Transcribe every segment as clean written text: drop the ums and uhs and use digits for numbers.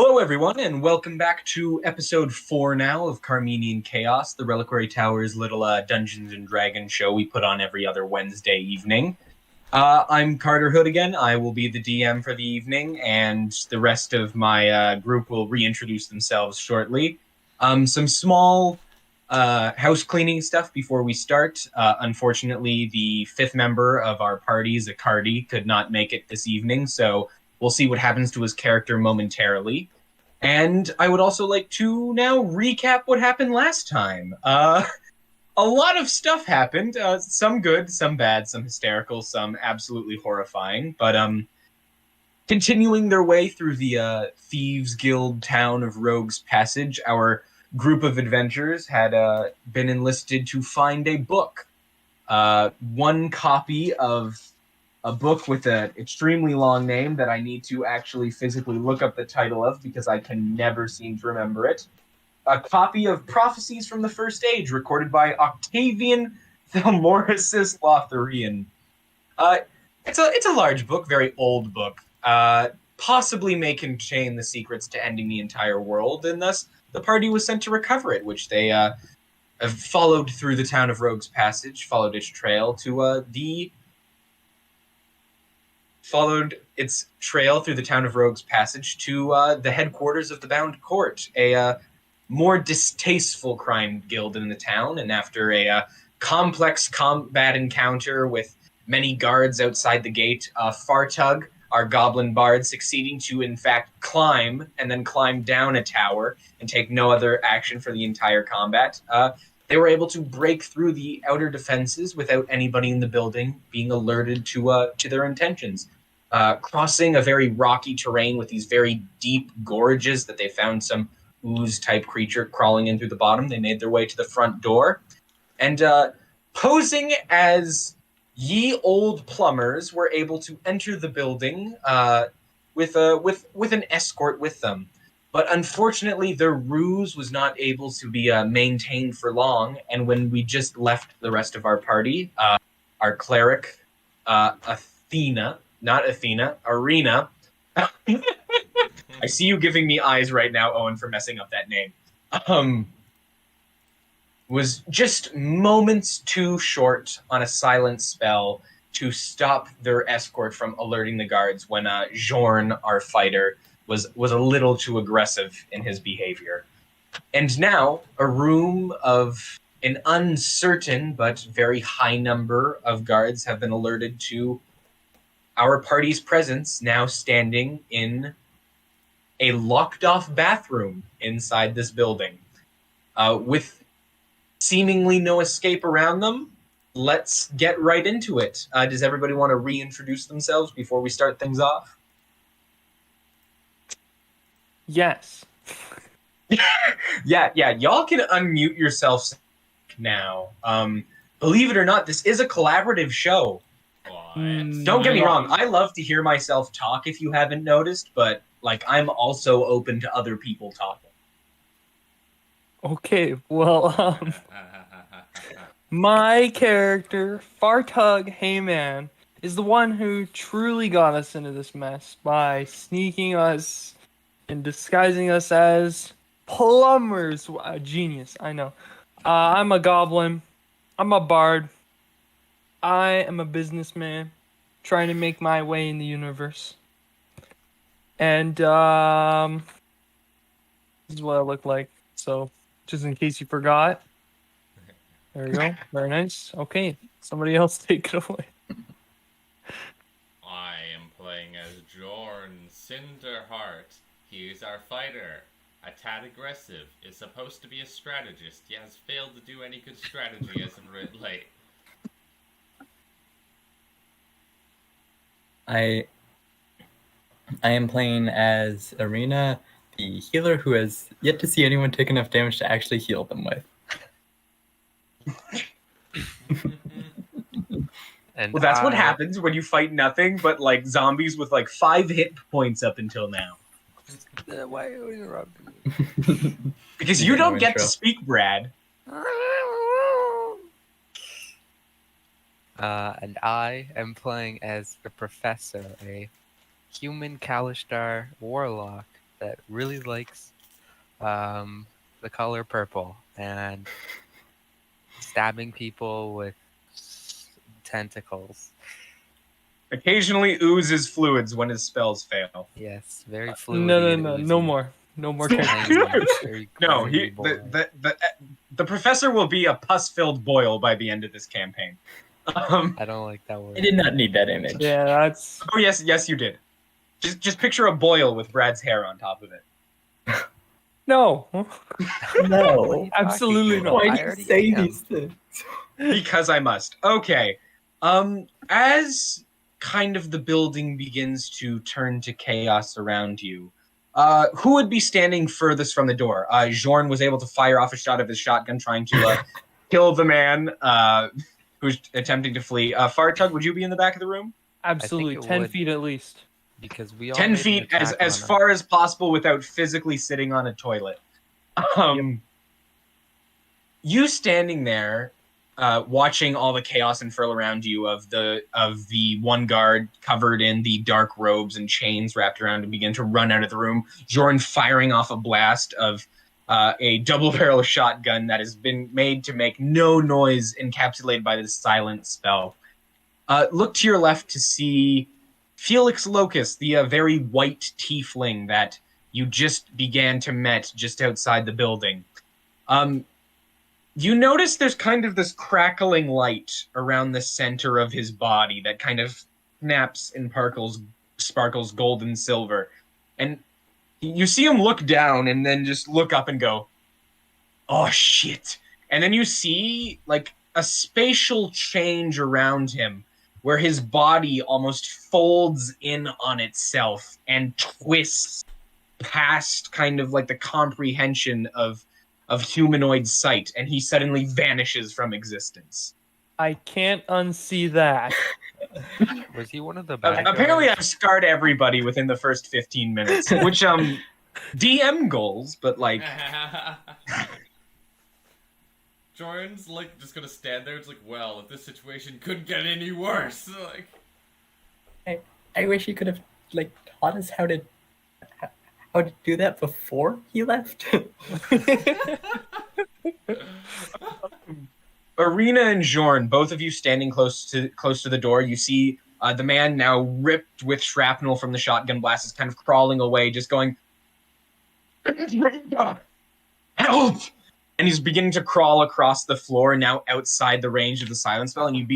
Hello, everyone, and welcome back to episode 4 now of Carminian Chaos, the Reliquary Towers little Dungeons and Dragons show we put on every other Wednesday evening. I'm Carter Hood again. I will be the DM for the evening, and the rest of my group will reintroduce themselves shortly. Some small house cleaning stuff before we start. Unfortunately, the fifth member of our party, Zacardi, could not make it this evening, so we'll see what happens to his character momentarily. And I would also like to now recap what happened last time. A lot of stuff happened. Some good, some bad, some hysterical, some absolutely horrifying. But continuing their way through the Thieves Guild town of Rogues Passage, our group of adventurers had been enlisted to find a book. One copy of a book with an extremely long name that I need to actually physically look up the title of because I can never seem to remember it. A copy of Prophecies from the First Age, recorded by Octavian Thelmorisis Lotheerian. It's a large book, very old book. Possibly may contain the secrets to ending the entire world, and thus the party was sent to recover it, which they followed through the town of Rogues Passage, followed its trail to followed its trail through the town of Rogues Passage to the headquarters of the Bound Court, a more distasteful crime guild in the town. And after a complex combat encounter with many guards outside the gate, Fartug, our goblin bard, succeeding to, in fact, climb and then climb down a tower and take no other action for the entire combat, they were able to break through the outer defenses without anybody in the building being alerted to their intentions. Crossing a very rocky terrain with these very deep gorges that they found some ooze-type creature crawling in through the bottom, they made their way to the front door. And posing as ye old plumbers, were able to enter the building with an escort with them. But unfortunately, their ruse was not able to be maintained for long. And when we just left the rest of our party, our cleric, Athena, not Athena, Arena. I see you giving me eyes right now, Owen, for messing up that name. Was just moments too short on a silent spell to stop their escort from alerting the guards when Jorn, our fighter, was a little too aggressive in his behavior. And now, a room of an uncertain but very high number of guards have been alerted to our party's presence, now standing in a locked-off bathroom inside this building. With seemingly no escape around them, let's get right into it. Does everybody want to reintroduce themselves before we start things off? Yes. Yeah, y'all can unmute yourselves now. Believe it or not, this is a collaborative show. Don't get me wrong, I love to hear myself talk if you haven't noticed, but I'm also open to other people talking. Okay, well, my character, Fartug Heyman, is the one who truly got us into this mess by sneaking us and disguising us as plumbers. Genius, I know. I'm a goblin. I'm a bard. I am a businessman trying to make my way in the universe. And this is what I look like. So, just in case you forgot. There you go. Very nice. Okay, somebody else take it away. I am playing as Jorn Cinderheart. He is our fighter. A tad aggressive. Is supposed to be a strategist. He has failed to do any good strategy as of late. I am playing as Arena, the healer who has yet to see anyone take enough damage to actually heal them with. Well, that's what happens when you fight nothing but zombies with 5 hit points up until now. Why are you interrupting me? Because you don't get to speak, Brad. And I am playing as the Professor, a human Kalistar warlock that really likes the color purple and stabbing people with tentacles. Occasionally oozes fluids when his spells fail. Yes, very fluid. No more. No more characters. No, the professor will be a pus-filled boil by the end of this campaign. I don't like that word. I did not need that image. Yeah, that's Oh yes, you did. Just picture a boil with Brad's hair on top of it. no. No. Absolutely not. Why I do you already say am. these things? Because I must. Okay. As kind of the building begins to turn to chaos around you, who would be standing furthest from the door? Jorn was able to fire off a shot of his shotgun trying to kill the man who's attempting to flee. Fartug, would you be in the back of the room? Absolutely. it 10 would. feet at least. Because we all 10 made an feet attack as on far as possible without physically sitting on a toilet. You standing there, watching all the chaos unfurl around you of the one guard covered in the dark robes and chains wrapped around and begin to run out of the room. Jorn firing off a blast of a double-barrel shotgun that has been made to make no noise, encapsulated by this silent spell. Look to your left to see Felix Locust, the very white tiefling that you just began to met just outside the building. You notice there's kind of this crackling light around the center of his body that kind of snaps and sparkles gold and silver. And you see him look down and then just look up and go, "Oh shit." And then you see like a spatial change around him where his body almost folds in on itself and twists past kind of like the comprehension of humanoid sight, and he suddenly vanishes from existence. I can't unsee that. Was he one of the bad Apparently guys? I've scarred everybody within the first 15 minutes, which DM goals, but like Jordan's like just gonna stand there. It's like, well, if this situation couldn't get any worse, like. I wish he could have like taught us how to do that before he left. Arena and Jorn, both of you standing close to the door, you see the man now ripped with shrapnel from the shotgun blast is kind of crawling away, just going, "Help!" And he's beginning to crawl across the floor, now outside the range of the silence spell, and you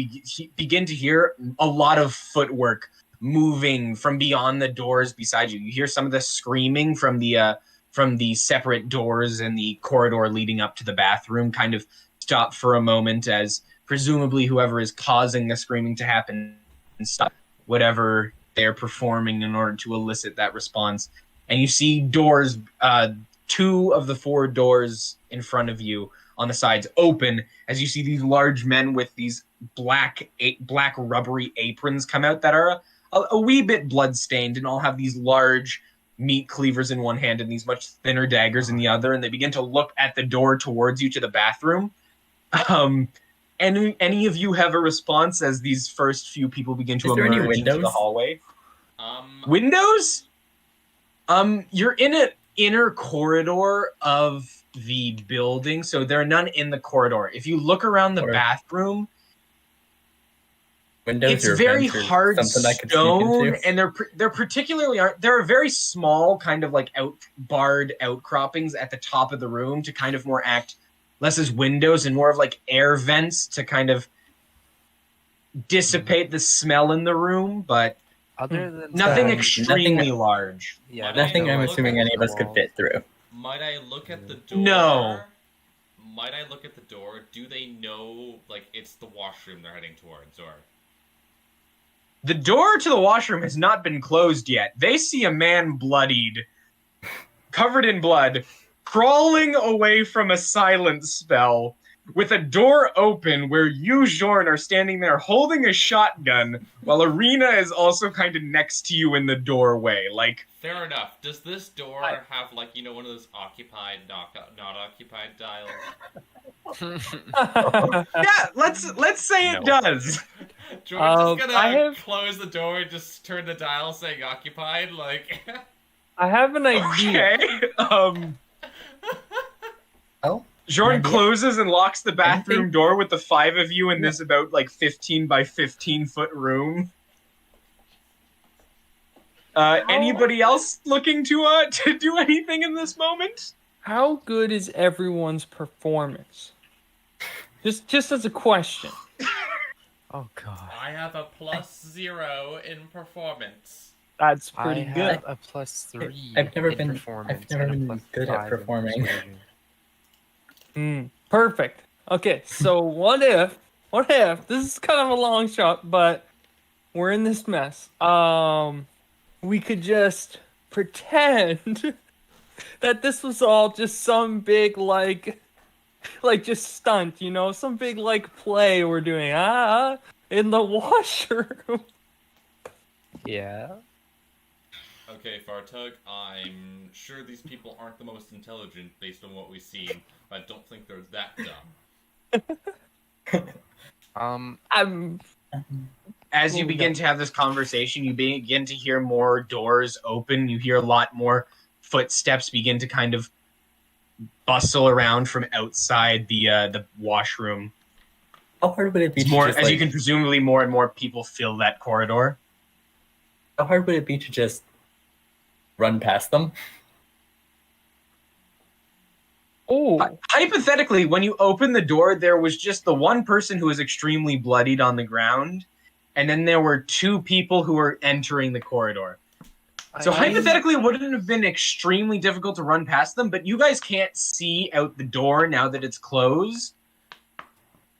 begin to hear a lot of footwork moving from beyond the doors beside you. You hear some of the screaming from the separate doors in the corridor leading up to the bathroom kind of stop for a moment as presumably whoever is causing the screaming to happen and stop whatever they're performing in order to elicit that response. And you see doors, 2 of the 4 doors in front of you on the sides open as you see these large men with these black rubbery aprons come out that are a wee bit blood-stained and all have these large meat cleavers in one hand and these much thinner daggers in the other, and they begin to look at the door towards you to the bathroom. Any of you have a response as these first few people begin to Is there any emerge into the windows? hallway? Windows? You're in an inner corridor of the building, so there are none in the corridor. If you look around the Or- bathroom, Windows it's or very vents or hard something I could sneak stone, into? and they're particularly there are very small kind of like barred outcroppings at the top of the room to kind of more act less as windows and more of like air vents to kind of dissipate the smell in the room, but Other than nothing that, extremely large. yeah, Nothing no, I'm look assuming at any of the us could walls. fit through. Might I look at the door? No. Might I look at the door? Do they know, like, it's the washroom they're heading towards, or? The door to the washroom has not been closed yet. They see a man bloodied, covered in blood, crawling away from a silence spell with a door open where you, Jorn, are standing there holding a shotgun while Arena is also kind of next to you in the doorway. Like, Fair enough. Does this door have, like, you know, one of those occupied, not occupied dials? yeah, let's say it does. George is gonna I have- close the door and just turn the dial saying occupied, like... I have an idea. Okay. Oh, Jorn idea. closes and locks the bathroom Anything? door with the 5 of you in this about like 15 by 15 foot room. Anybody else looking to do anything in this moment? How good is everyone's performance? Just as a question. Oh god. I have a +0 in performance. That's I pretty good. have a +3 I've never in been- performance. I've never and a been good at +5 in performing. persuasion. Perfect. Okay, so what if this is kind of a long shot, but we're in this mess. We could just pretend that this was all just some big like just stunt, you know, some big like play we're doing in the washroom. Yeah. Okay, Fartug, I'm sure these people aren't the most intelligent based on what we've seen, but I don't think they're that dumb. I'm As you begin to have this conversation, you begin to hear more doors open. You hear a lot more footsteps begin to kind of bustle around from outside the washroom. How hard would it be It's to more, just, as like, you can presumably, more and more people fill that corridor. how hard would it be to just run past them? Hypothetically, when you open the door, there was just the one person who was extremely bloodied on the ground, and then there were 2 people who were entering the corridor. So hypothetically, it wouldn't have been extremely difficult to run past them, but you guys can't see out the door now that it's closed.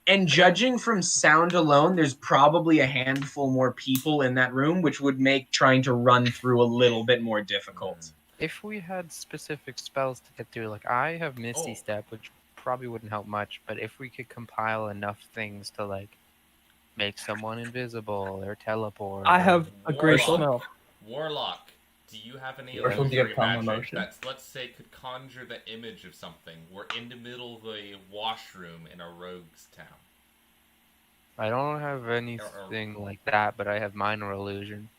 And judging from sound alone, there's probably a handful more people in that room, which would make trying to run through a little bit more difficult. If we had specific spells to get through, like I have Misty Oh. Step, which probably wouldn't help much, but if we could compile enough things to like make someone invisible or teleport. I have a great Warlock. smell. Warlock, do you have any Marshal, do you have illusory calm magic emotion? that, let's say, could conjure the image of something? We're in the middle of a washroom in a rogue's town. I don't have anything like that, but I have minor illusion.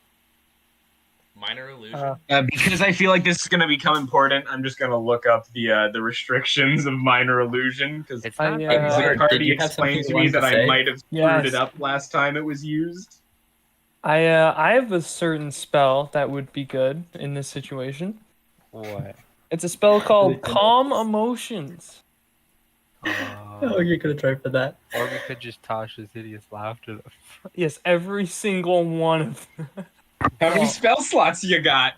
Minor illusion? Because I feel like this is going to become important, I'm just going to look up the restrictions of minor illusion, because It's I, not uh, that Zachary Did you have explained to something me you wanted that to I say? might have screwed Yes. it up last time it was used. I have a certain spell that would be good in this situation. what? It's a spell called Really good. Calm Emotions. Oh, you could have tried for that. Or we could just Tasha's hideous laughter. Yes, every single one of them. How many Oh. spell slots you got?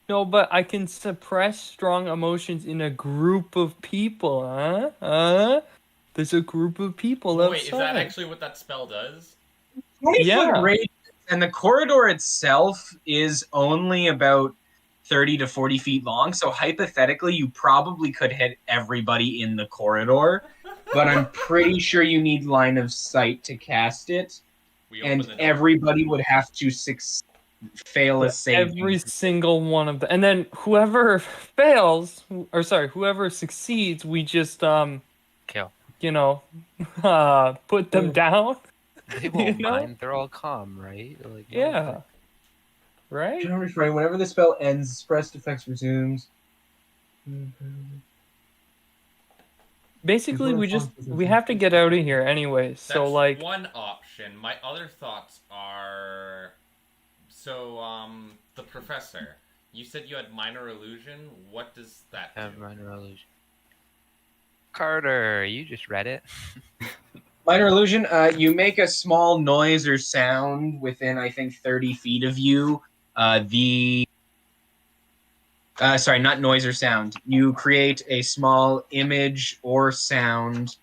No, but I can suppress strong emotions in a group of people, huh? There's a group of people outside. Wait, is that actually what that spell does? 20-foot Yeah. radius, and the corridor itself is only about 30 to 40 feet long, so hypothetically you probably could hit everybody in the corridor, but I'm pretty sure you need line of sight to cast it, We open and the door. everybody would have to fail a saving. Every single one of them. And then whoever fails, whoever succeeds, we just, Kill. you know, put them down. They won't know? mind. They're all calm, right? Like, no, Yeah. Right? General refrain, whenever the spell ends, suppressed effects resumes. Basically, we have to get out of here anyway. That's So, like, one option. My other thoughts are... So, the professor. You said you had minor illusion. What does that I have do? minor illusion. Carter, you just read it. Minor illusion, you make a small noise or sound within, I think, 30 feet of you. Sorry, not noise or sound. You create a small image or sound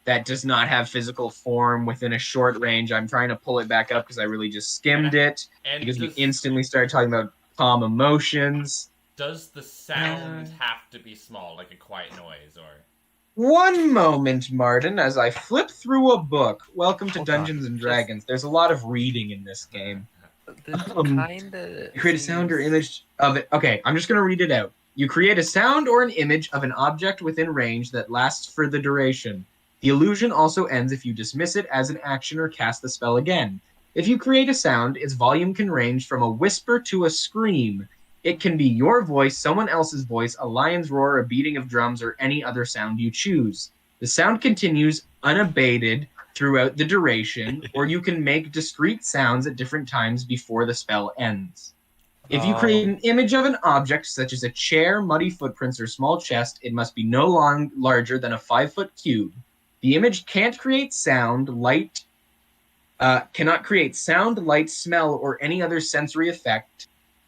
that does not have physical form within a short range. I'm trying to pull it back up because I really just skimmed it And because we does, instantly started talking about calm emotions. does the sound have to be small, like a quiet noise, or... One moment, Martin, as I flip through a book. Welcome to Hold on, Dungeons and just- Dragons. There's a lot of reading in this game. This Um, kinda Create a sound or seems- image of it. Okay, I'm just going to read it out. You create a sound or an image of an object within range that lasts for the duration. The illusion also ends if you dismiss it as an action or cast the spell again. If you create a sound, its volume can range from a whisper to a scream. It can be your voice, someone else's voice, a lion's roar, a beating of drums, or any other sound you choose. The sound continues unabated throughout the duration, or you can make discrete sounds at different times before the spell ends. If you create an image of an object, such as a chair, muddy footprints, or small chest, it must be no larger than a 5-foot cube. The image can't create sound, light, cannot create sound, light, smell, or any other sensory effect.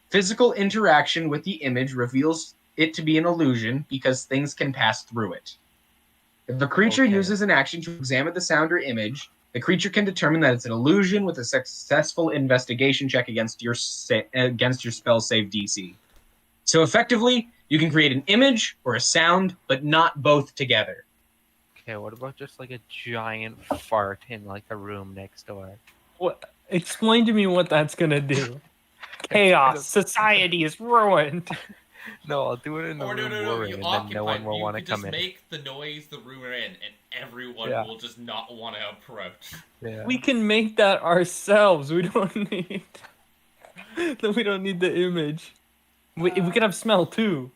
Physical interaction with the image reveals it to be an illusion because things can pass through it. If a creature uses an action to examine the sound or image, the creature can determine that it's an illusion with a successful investigation check against your spell save DC. So effectively, you can create an image or a sound, but not both together. Okay, what about just like a giant fart in like a room next door? What? Explain to me what that's gonna do. Chaos. Society is ruined. No, I'll do it in the room we're in, You and then occupy. no one will want to you come just in. make the noise the room we're in, and everyone Yeah. will just not want to approach. Yeah. We can make that ourselves. We don't need. We don't need the image. We can have smell too.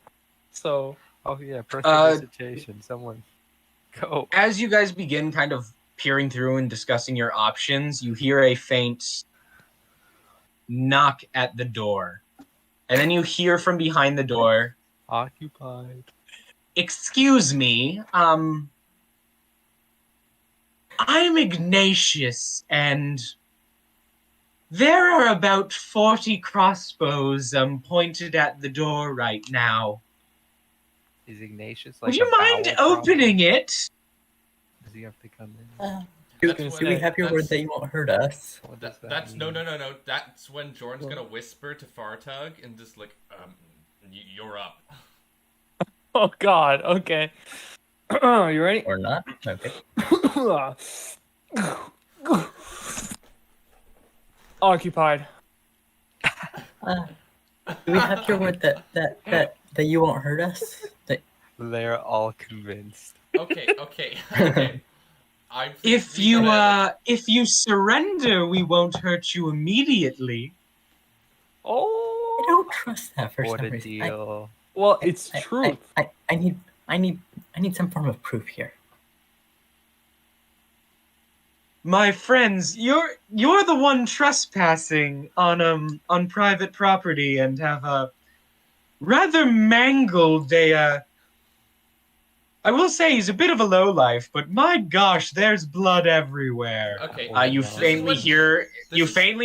So. Oh yeah, prestidigitation. Someone go. As you guys begin kind of peering through and discussing your options, you hear a faint knock at the door. And then you hear from behind the door, Occupied. "Excuse me, I'm Ignatius, and there are about 40 crossbows pointed at the door right now. Is Ignatius like? Would you mind opening it?" Does he have to come in? That's Do we have your word that's- that you won't hurt us? What does that That's mean? no. That's when Jorn's gonna whisper to Fartug and just like, you're up. Oh God. Okay. You ready? Or not? Okay. Occupied. Do we have your word that you won't hurt us? They're all convinced. Okay. If you surrender, we won't hurt you immediately. I Oh. don't trust that for What some a reason. Well, it's truth. I need some form of proof here. My friends, you're the one trespassing on private property and have rather mangled I will say he's a bit of a lowlife, but my gosh, there's blood everywhere. Okay. You This is faintly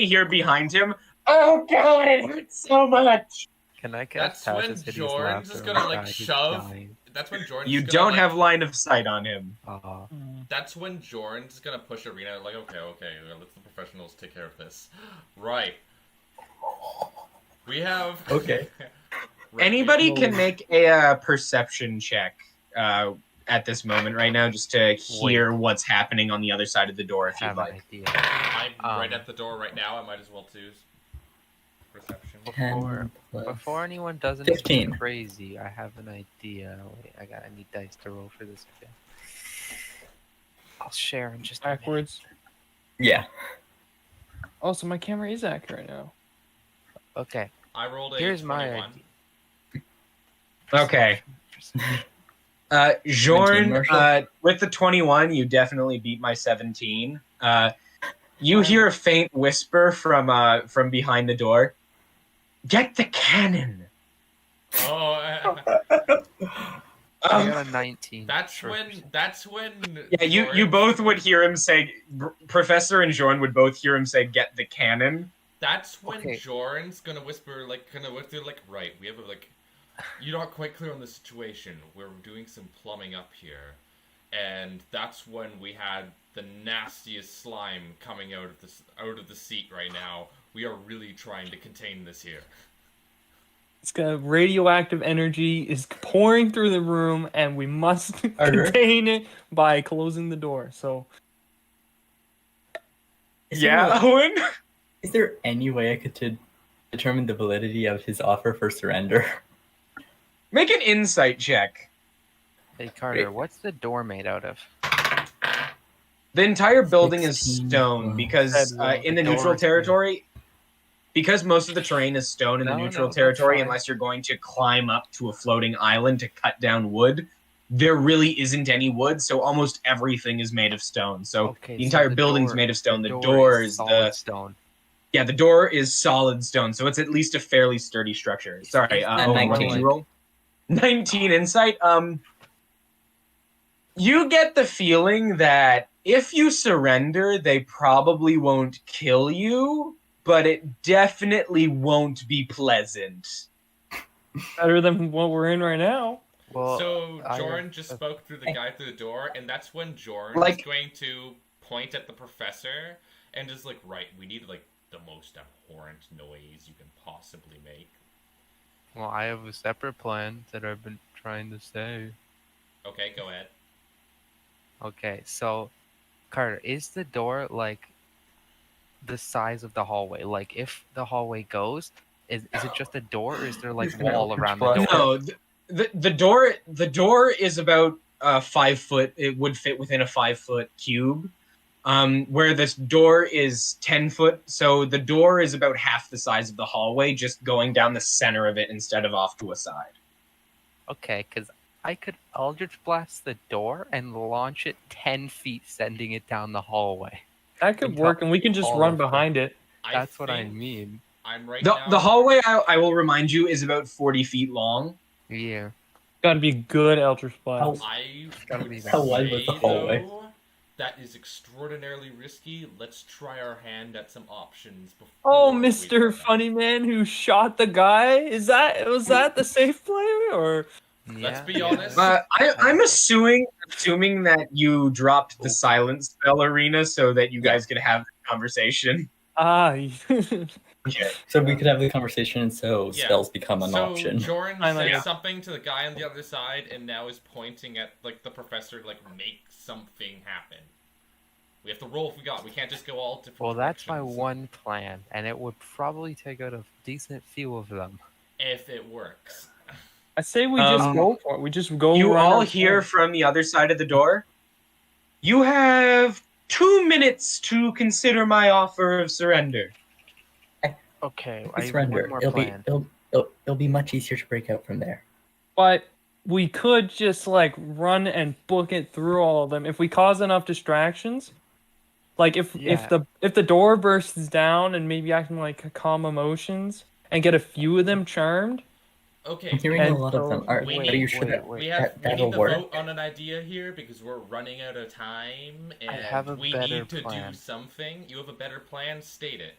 when- hear behind him, "Oh God, it hurts so much." Can I cast That's when Passive Hideous Jorn's Laughter just on gonna the like guy who's shove. dying? That's when Jorn's You gonna, don't like, have line of sight on him. Aw. That's when Jorn's gonna push Arena like, okay, let the professionals take care of this. Right. We have. Okay. Right, Anybody we- can make a perception check at this moment right now, just to hear what's happening on the other side of the door, if you'd Have an like. idea. I'm right Um, at the door right now. I might as well choose perception. Before 10 Before anyone does anything 15. crazy, I have an idea. Wait, I need dice to roll for this again. I'll share in just a minute. Backwards. Yeah. Oh, so my camera is accurate now. Okay, I rolled a here's my 21. idea. Okay. Jorn, Marshal? with the 21, you definitely beat my 17. You hear a faint whisper from behind the door. "Get the cannon." Oh, I got a 19. that's for- when. Yeah, you Jorn- both would hear him say, Professor and Jorn would both hear him say, "Get the cannon." That's when Okay. Jorn's gonna whisper, like, right, we have you're not quite clear on the situation. We're doing some plumbing up here. And that's when we had the nastiest slime coming out of the seat right now. We are really trying to contain this here. It's got radioactive energy is pouring through the room, and we must Harder. contain it by closing the door. So Owen? Is there any way I could determine the validity of his offer for surrender? Make an insight check. Hey Carter, Wait. what's the door made out of? The entire building is 16, stone 12. because Said one. in the The neutral door is territory, because most of the terrain is stone in the No, neutral that's territory, fine. unless you're going to climb up to a floating island to cut down wood, there really isn't any wood, so almost everything is made of stone. So Okay, the so entire the building's door- made of stone. The door door is is solid the stone. yeah, the door is solid stone, so it's at least a fairly sturdy structure. Sorry, Is that Owen, what did 19. you roll? 19 insight. You get the feeling that if you surrender, they probably won't kill you, but it definitely won't be pleasant. Better than what we're in right now. Well, So I Jorn have just a- spoke through the guy through the door, and that's when Jorn Like- is going to point at the professor and just like, right, we need like the most abhorrent noise you can possibly make. Well, I have a separate plan that I've been trying to say. Okay, go ahead. Okay, so Carter, is the door like the size of the hallway? Like, if the hallway goes, is it just a door, or is there like He's gonna wall open around the trust. door? No, the door is about 5 foot. It would fit within a 5-foot cube. Where this door is 10 foot, so the door is about half the size of the hallway, just going down the center of it instead of off to a side. Okay, because I could Eldritch Blast the door and launch it 10 feet, sending it down the hallway. That could On work, top and we can just all run of them. behind it. That's what I think mean. I'm right The now. the hallway, I will remind you, is about 40 feet long. Yeah. Gotta be good Eldritch Blast. I gotta would be say, that wide was the hallway? though, that is extraordinarily risky. Let's try our hand at some options before. Oh, we Mr. run out. Funny Man who shot the guy? Was that the safe play, or Let's Yeah, be yeah. honest. I'm assuming that you dropped the silence spell, Arena, so that you guys could have the conversation. Okay, so we could have the conversation, so Yeah. spells become an So option. Jorn I said like it. something to the guy on the other side, and now is pointing at like the professor to like make something happen. We have to roll if we got. We can't just go all different. Well, that's my directions one plan, and it would probably take out a decent few of them. if it works. I say we just Um, go for it. We just go. You run all our hear plan. from the other side of the door. You have 2 minutes to consider my offer of surrender. Okay, I We have surrender. one more It'll be plan. it'll be much easier to break out from there. But we could just like run and book it through all of them if we cause enough distractions. Like if Yeah. the door bursts down and maybe I can like calm emotions and get a few of them charmed. Okay. I'm hearing And a lot of them. so- Are wait, you sure wait, that, wait. We that'll need to work? vote on an idea here because we're running out of time, and I have a we better need to plan. do something. You have a better plan? State it.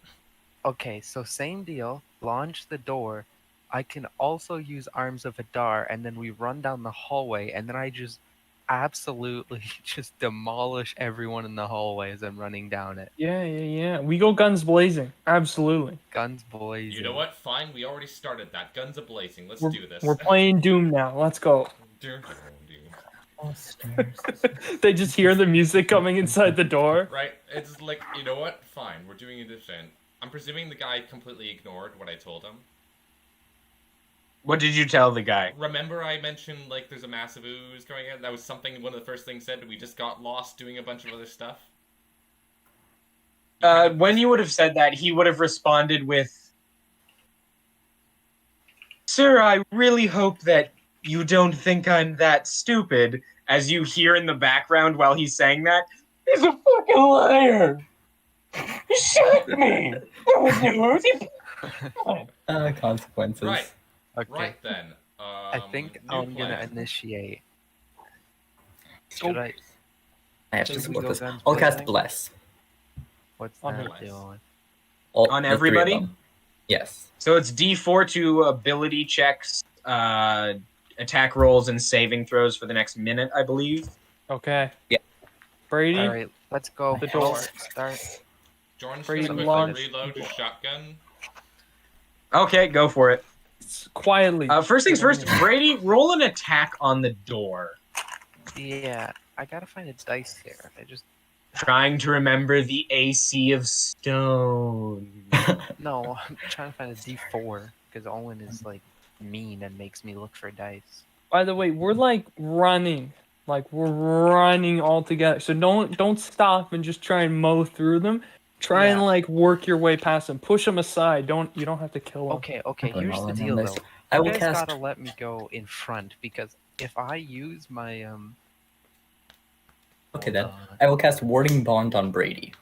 Okay, so same deal. Launch the door. I can also use Arms of Adar, and then we run down the hallway, and then I just absolutely just demolish everyone in the hallway as I'm running down it. Yeah. We go guns blazing. Absolutely. Guns blazing. You know what? Fine. We already started that. Guns a blazing. Let's We're, do this. we're playing Doom now. Let's go. Dude. Oh, stars. They just hear the music coming inside the door. Right? It's like, you know what? Fine. We're doing a different. I'm presuming the guy completely ignored what I told him. What did you tell the guy? Remember I mentioned, like, there's a massive ooze going in? That was something, one of the first things said. We just got lost doing a bunch of other stuff. When you would have said that, he would have responded with, "Sir, I really hope that you don't think I'm that stupid," as you hear in the background while he's saying that, "He's a fucking liar! He shot me! That was no Consequences. Right. Okay. Right then. I think new I'm gonna plan. initiate. Go. Should I? I have to Should we support go this. guns I'll cast blazing? Bless. What's On that who? doing? On The three of everybody? them. Yes. So it's D4 to ability checks, attack rolls, and saving throws for the next minute, I believe. Okay. Yeah. Brady. All right, let's go. The door. Start. Jorn's Brady gonna quickly launch- reload his shotgun. Okay, go for it. Quietly. First things first, Brady, roll an attack on the door. Yeah, I gotta find a dice here. I just Trying to remember the AC of stone. no. I'm trying to find a D4 because Owen is like mean and makes me look for dice. By the way, we're like running. Like we're running all together. So don't stop and just try and mow through them. Try and Yeah. like work your way past them. Push them aside. You don't have to kill them. Okay, I'm going here's all the in on deal this. though. I You will guys cast. gotta let me go in front because if I use my Okay, hold then. on. I will cast Warding Bond on Brady.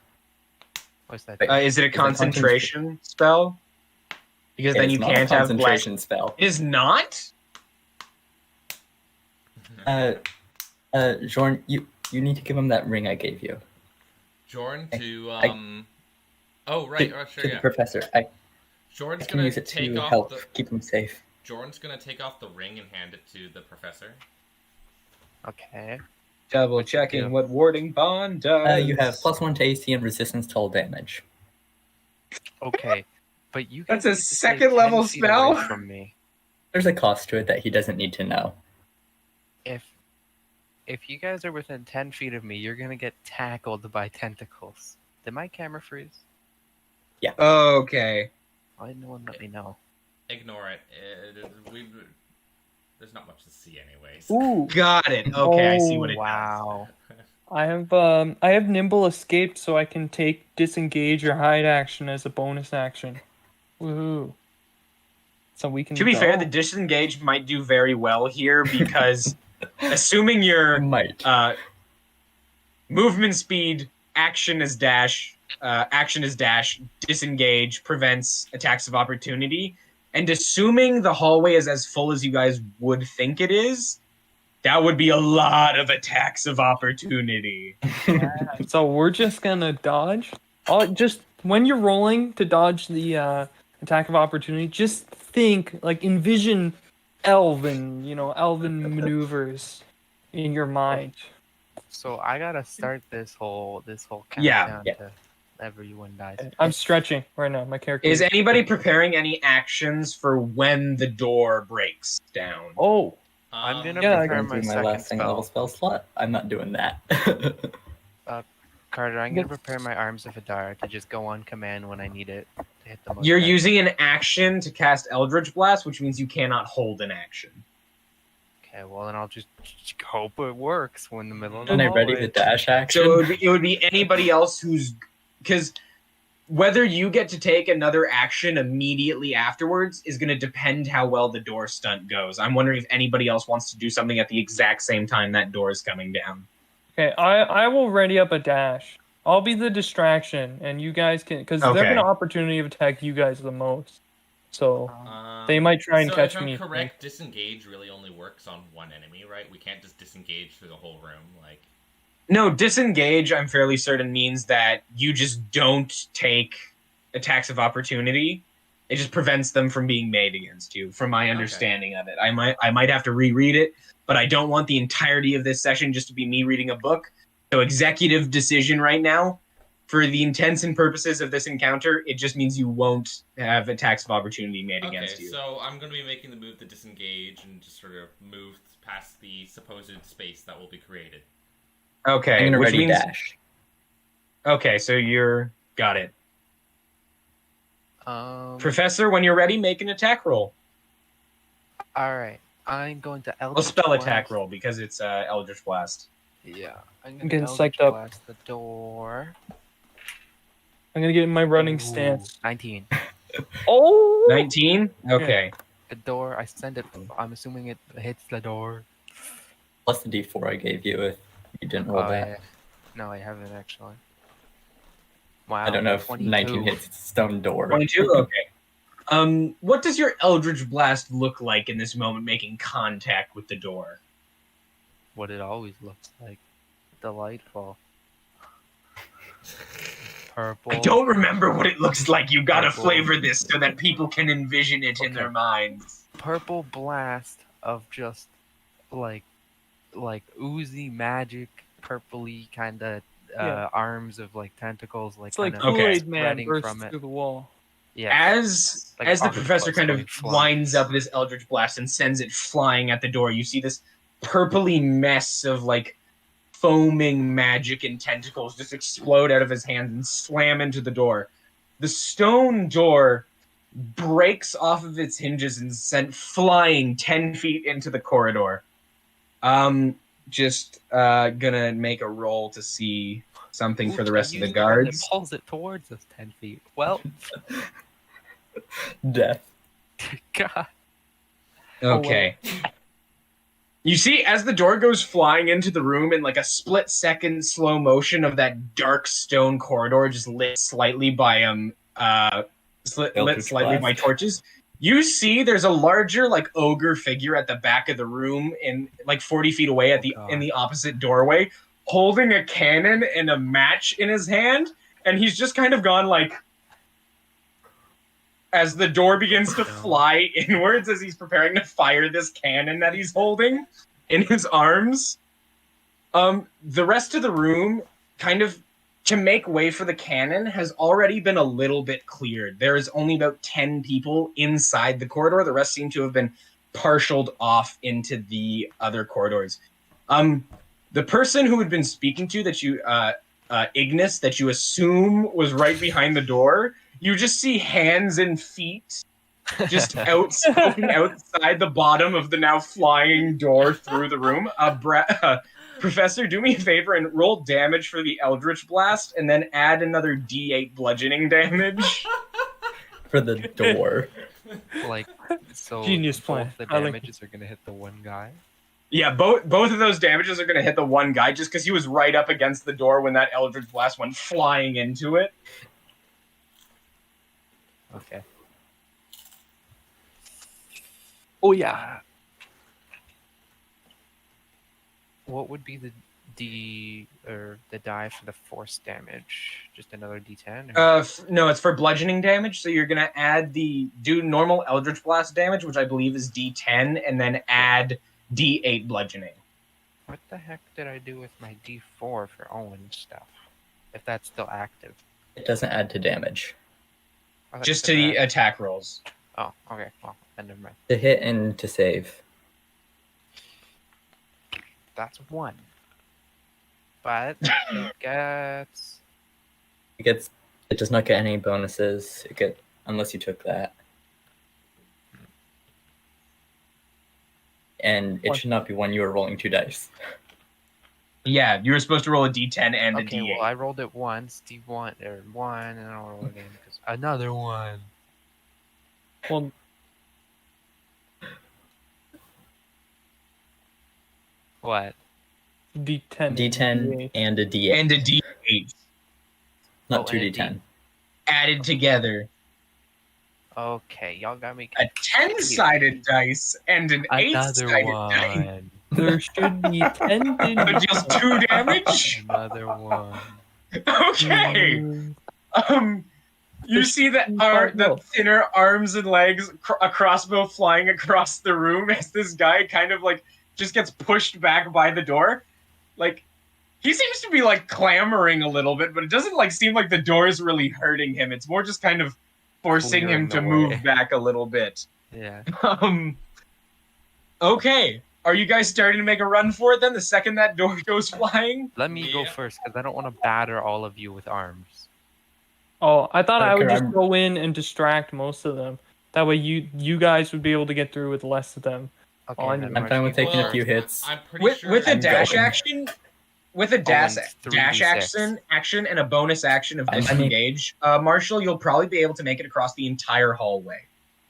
What's that? Wait. Is it a Is it concentration? concentration spell? Because then It's you not a can't have blast. concentration spell. It is not? Jorn, you need to give him that ring I gave you. Jorn to I- Oh right, to, oh sure, to yeah. the professor. I Jorn's can gonna use it take to off help the keep him safe. Jorn's gonna take off the ring and hand it to the professor. Okay. Double What'd you checking do? what warding bond does. You have +1 to AC and resistance to all damage. Okay. But you That's guys a need to stay second 10 level feet away spell? from me. There's a cost to it that he doesn't need to know. If you guys are within 10 feet of me, you're gonna get tackled by tentacles. Did my camera freeze? Okay. Why didn't no one let me know? Ignore it. There's not much to see anyways. Ooh. Got it. Okay, I see what it Wow. I have nimble escape, so I can take disengage or hide action as a bonus action. Woohoo! So we can. does. To be fair, go. the disengage might do very well here because assuming your Might. movement speed, action is dash, disengage prevents attacks of opportunity, and assuming the hallway is as full as you guys would think it is, that would be a lot of attacks of opportunity. So we're just gonna dodge. Just when you're rolling to dodge the attack of opportunity, just think like envision elven maneuvers in your mind. So I gotta start this whole Yeah, countdown yeah. to everyone dies. I'm stretching right now. My character Is anybody preparing any actions for when the door breaks down? Oh, I'm gonna Yeah, I prepare Going my through my second last single level spell. spell slot. I'm not doing that. Carter, I'm gonna Yes. prepare my Arms of Hadar to just go on command when I need it to hit the most. You're effective. using an action to cast Eldritch Blast, which means you cannot hold an action. Okay, well then I'll just hope it works when the middle of the When I ready hallway. the dash action. So it would be anybody else who's because whether you get to take another action immediately afterwards is going to depend how well the door stunt goes. I'm wondering if anybody else wants to do something at the exact same time that door is coming down. okay. I will ready up a dash. I'll be the distraction, and you guys can because they're Okay. gonna opportunity of attack you guys the most. So Um, they might try and so catch if I'm me. correct, disengage really only works on one enemy, right? We can't just disengage through the whole room, like. No, disengage, I'm fairly certain, means that you just don't take attacks of opportunity. It just prevents them from being made against you, from my understanding of it. I might have to reread it, but I don't want the entirety of this session just to be me reading a book. So executive decision right now, for the intents and purposes of this encounter, it just means you won't have attacks of opportunity made against Okay, you. so I'm going to be making the move to disengage and just sort of move past the supposed space that will be created. Okay, I'm gonna which ready means dash. okay, so you're got it. Professor, when you're ready, make an attack roll. All right, I'm going to Eldritch I'll spell Blast. attack roll because it's Eldritch Blast. Yeah, I'm I'm gonna getting Eldritch psyched up. Blast the door. I'm gonna get in my running Ooh, stance. 19. Oh, 19? Okay. The door. I send it. I'm assuming it hits the door. Plus the D4 I gave you if you didn't roll that. Yeah. No, I haven't actually. Wow. I don't know if 22. 19 hits stone door. 22? Okay. What does your Eldritch Blast look like in this moment making contact with the door? What it always looks like. Delightful. Purple. I don't remember what it looks like. You gotta Purple. flavor this so that people can envision it in their minds. Purple blast of just like oozy magic, purpley kind of Yeah. arms of like tentacles, like it's like kinda Kool-Aid Man spreading bursts from it. through the wall. Yeah. As Like the octopus professor kind of going flying. winds up this Eldritch Blast and sends it flying at the door, you see this purpley mess of like foaming magic and tentacles just explode out of his hands and slam into the door. The stone door breaks off of its hinges and sent flying 10 feet into the corridor. just gonna make a roll to see something for the rest of the It guards. pulls it towards us 10 feet. Well, Death. God. Okay. You see, as the door goes flying into the room in like a split-second slow motion of that dark stone corridor just lit slightly by lit slightly by torches, you see there's a larger like ogre figure at the back of the room in like 40 feet away at in the opposite doorway, holding a cannon and a match in his hand, and he's just kind of gone like as the door begins to fly inwards as he's preparing to fire this cannon that he's holding in his arms. The rest of the room, kind of to make way for the cannon, has already been a little bit cleared. There is only about 10 people inside the corridor. The rest seem to have been partialed off into the other corridors. The person who had been speaking to that you, Ignis, that you assume was right behind the door, you just see hands and feet just poking outside the bottom of the now flying door through the room. Professor, do me a favor and roll damage for the Eldritch Blast, and then add another D8 bludgeoning damage. For the door. Like, so Genius plan. both the damages are going to hit the one guy? Yeah, both of those damages are going to hit the one guy, just because he was right up against the door when that Eldritch Blast went flying into it. Okay. Oh yeah. What would be the die for the force damage? Just another D10? No, it's for bludgeoning damage. So you're gonna do normal Eldritch Blast damage, which I believe is D10, and then add D8 bludgeoning. What the heck did I do with my D4 for Owen stuff? If that's still active. It doesn't add to damage. I thought Just it to said the attack rolls. Oh, okay. Well, then never mind. To hit and to save. That's one. But it gets... It does not get any bonuses. Unless you took that. And it should not be one you are rolling 2 dice. Yeah, you were supposed to roll a D10 and a Okay, D8. well, I rolled it once, D1, or 1, and then I'll roll it again, because another one. Well, What? D10. D10 and a D8. And a D8 Not Oh, 2 and a D10. added together. Okay, y'all got me... A 10-sided dice and an Another 8-sided dice. one. There should be 10 So just 2 damage? Another one. Okay. You see the thinner arms and legs, a crossbow flying across the room as this guy kind of like just gets pushed back by the door. Like, he seems to be like clamoring a little bit, but it doesn't like seem like the door is really hurting him. It's more just kind of forcing him to move back a little bit. Yeah. Okay. Are you guys starting to make a run for it then, the second that door goes flying? Let me go Yeah. first, because I don't want to batter all of you with arms. Oh, I thought I would Okay, just go in and distract most of them. That way you guys would be able to get through with less of them. Okay, Oh, then I'm fine with Marshal, taking a first. few hits. I'm pretty With sure. a I'm dash going. action, with a dash it's dash 3d6. action and a bonus action of I mean- disengage, Marshall, you'll probably be able to make it across the entire hallway,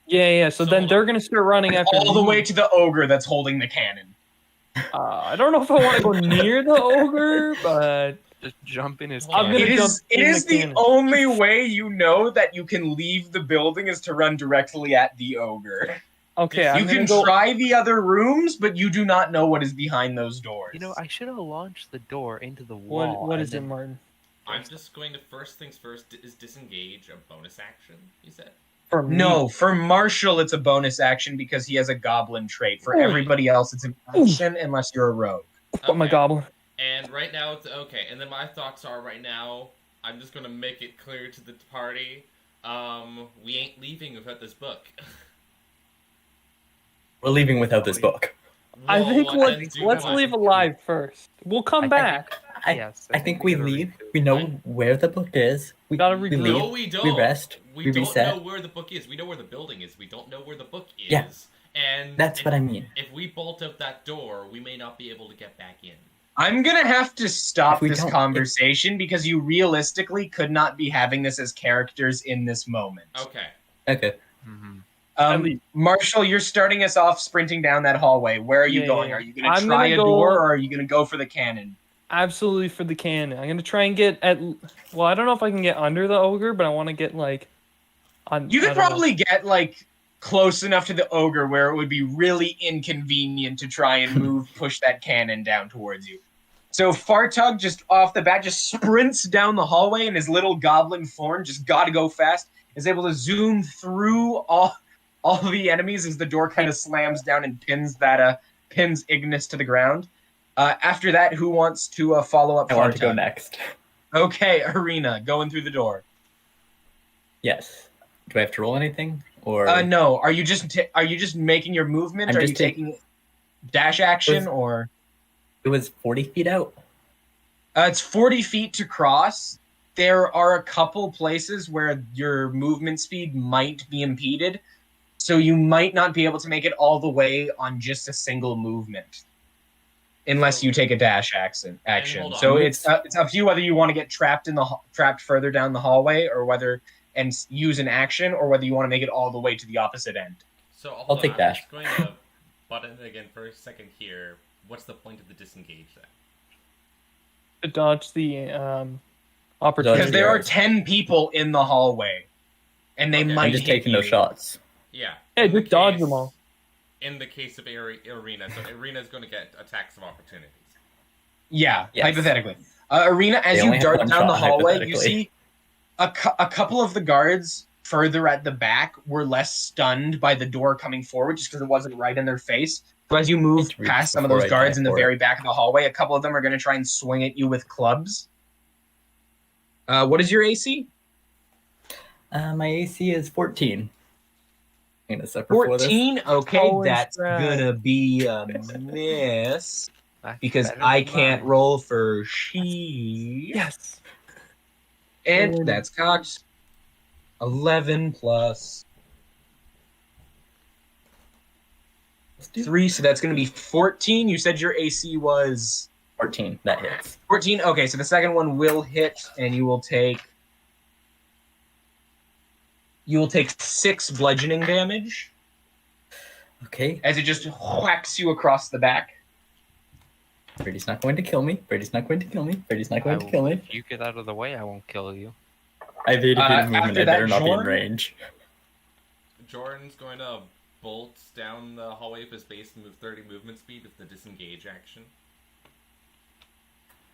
Yeah. So then they're gonna start running after all the me. way to the ogre that's holding the cannon. I don't know if I want to go near the ogre, but Just jump in his I'm cannon. gonna It jump is in the the cannon. only way you know that you can leave the building is to run directly at the ogre. okay. You I'm can gonna go. try the other rooms, but you do not know what is behind those doors. You know, I should have launched the door into the wall. What and is it, then- Martin? I'm just going to first things first. Is disengage a bonus action? You said. For me. No, for Marshall, it's a bonus action because he has a goblin trait. For Ooh. everybody else, it's an action unless you're a rogue. Put my Okay. goblin. And right now it's okay. And then my thoughts are right now. I'm just gonna make it clear to the party. We ain't leaving without this book. We're leaving without this book. I think Well, then let's do what? leave alive first. We'll come I think- back. Yes, I think we gotta leave. recoup. We know where the book is. We Gotta we regroup. leave. No, we don't. We rest. We We don't reset. know where the book is. We know where the building is. We don't know where the book is. Yeah. And That's what I mean. If we bolt out that door, we may not be able to get back in. I'm gonna have to stop we this don't- conversation because you realistically could not be having this as characters in this moment. Okay. Okay. Mm-hmm. At least. Marshall, you're starting us off sprinting down that hallway. Where are you Yeah, going? yeah. Are you gonna I'm try gonna a go- door or are you gonna go for the cannon? Absolutely for the cannon. I'm gonna try and get at. Well, I don't know if I can get under the ogre, but I want to get like. On. You I could don't know. probably get like close enough to the ogre where it would be really inconvenient to try and push that cannon down towards you. So Fartug just off the bat just sprints down the hallway in his little goblin form, just gotta go fast, is able to zoom through all the enemies as the door kind of slams down and pins Ignis to the ground. After that, who wants to follow up I want to go Fartug? next. Okay, Arena, going through the door. Yes. Do I have to roll anything? Or No. Are you just making your movement? I'm Are just you taking dash action Was- or? it was 40 feet out? It's 40 feet to cross. There are a couple places where your movement speed might be impeded, so you might not be able to make it all the way on just a single movement, unless you take a dash action. hold on. So it's up to you whether you want to get trapped further down the hallway, or use an action, or whether you want to make it all the way to the opposite end. So I'll hold on, take I'm dash. just going to butt in again for a second here. What's the point of the disengage then? To dodge the opportunity. Because there are Yes. 10 people in the hallway, and they Okay. might I'm just hit taking you. those shots. Yeah. Hey, in the just dodge case- them all. In the case of Arena, so Arena is going to get attacks of opportunities. Yeah, Yes. hypothetically. Arena, as They you only have dart one down the shot, hallway, you hypothetically. see a couple of the guards further at the back were less stunned by the door coming forward just because it wasn't right in their face. So as you move It's reached past some of before those I guards die in the for very it. back of the hallway, a couple of them are going to try and swing at you with clubs. What is your AC? My AC is 14. I'm gonna suffer for this. 14? Okay, Holy that's crap. gonna be a miss That's because better I than can't mine. roll for she. Yes. And that's cocked. 11 plus Let's do 3, so that's going to be 14. You said your AC was 14. That hits. 14. Okay, so the second one will hit, and you will take 6 bludgeoning damage Okay. as it just whacks you across the back. Brady's not going to kill me. Brady's not going to kill me. Brady's not going to I- kill me. If you get out of the way, I won't kill you. I evaded movement. after I better that, not be in Jorn? range. Jordan's going to bolt down the hallway of his base and move 30 movement speed with the disengage action.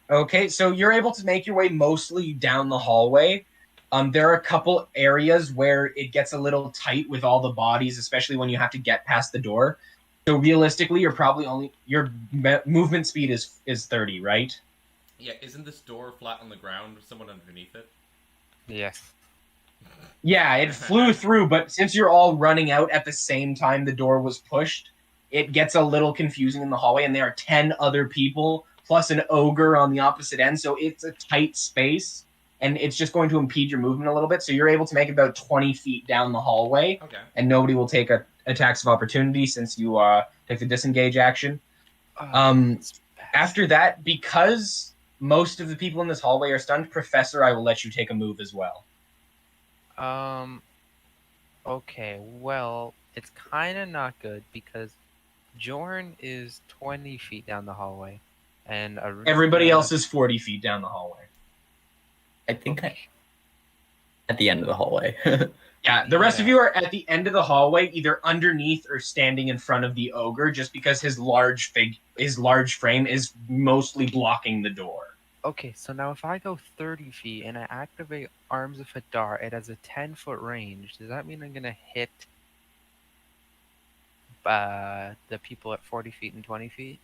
Okay, so you're able to make your way mostly down the hallway. There are a couple areas where it gets a little tight with all the bodies, especially when you have to get past the door. So realistically, you're probably your movement speed is 30, right? Yeah, isn't this door flat on the ground with someone underneath it? Yes. Yeah, it flew through, but since you're all running out at the same time the door was pushed, it gets a little confusing in the hallway, and there are 10 other people plus an ogre on the opposite end, so it's a tight space, and it's just going to impede your movement a little bit, so you're able to make about 20 feet down the hallway, Okay. and nobody will take attacks of opportunity since you take the disengage action. It's fast. After that, because most of the people in this hallway are stunned, Professor, I will let you take a move as well. Okay, well, it's kind of not good because Jorn is 20 feet down the hallway, and Everybody else is 40 feet down the hallway. I think I at the end of the hallway. Yeah, the rest of Yeah. you are at the end of the hallway, either underneath or standing in front of the ogre, just because his large frame is mostly blocking the door. Okay, so now if I go 30 feet and I activate Arms of Hadar, it has a 10-foot range. Does that mean I'm gonna hit the people at 40 feet and 20 feet?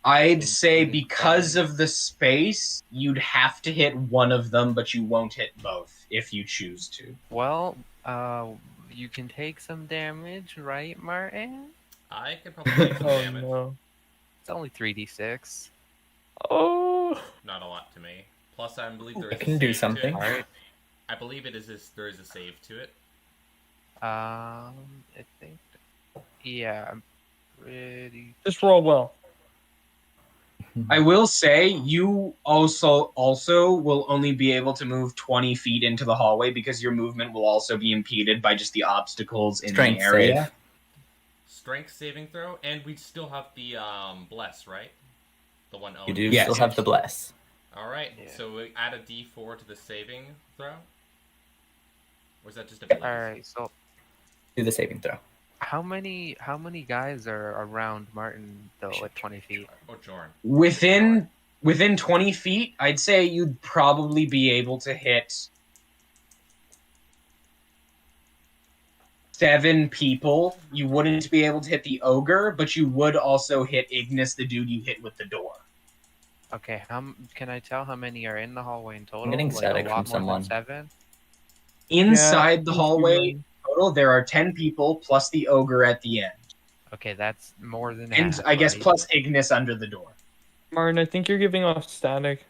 I'd say because of the space, you'd have to hit one of them, but you won't hit both if you choose to. Well, you can take some damage, right, Martin? I could probably take some Oh damage. no. It's only 3d6. Oh. Not a lot to me. Plus, I believe there I is a can do save to something. it. Alright. I believe there is a save to it. I think. Yeah, I'm pretty. Just roll well. I will say you also will only be able to move 20 feet into the hallway because your movement will also be impeded by just the obstacles in Strength the area. save. Strength saving throw, and we still have the bless, right? The one You owned. do Yes. still have the bless. All right, Yeah. so we add a D4 to the saving throw. Or is that just abilities? All right. So Do the saving throw. how many guys are around Martin though at 20 feet? Or Jorn. Within 20 feet, I'd say you'd probably be able to hit 7 people. You wouldn't be able to hit the ogre, but you would also hit Ignis, the dude you hit with the door. Okay. Can I tell how many are in the hallway in total? getting like static a from lot more someone. than 7. Inside Yeah, the hallway total, there are 10 people plus the ogre at the end. Okay, that's more than And half. I guess buddy. plus Ignis under the door. Martin, I think you're giving off static.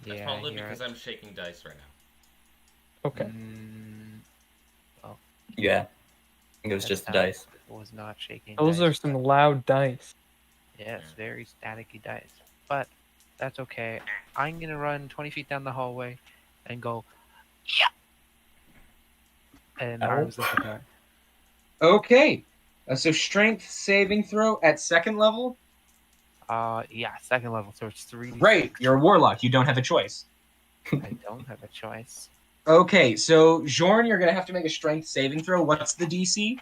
That's Yeah, probably you're because right. I'm shaking dice right now. Okay. Yeah. I think it was That's just the not- dice. Was not shaking. Those dice, are some but- loud dice. Yeah, it's very staticky dice. But that's okay. I'm gonna run 20 feet down the hallway and go, yeah. And Ow. arms of the guard. Okay. So strength saving throw at second level? Yeah, second level, so it's 3d6. Right, you're a warlock. You don't have a choice. I don't have a choice. Okay, so Jorn, you're going to have to make a strength saving throw. What's the DC?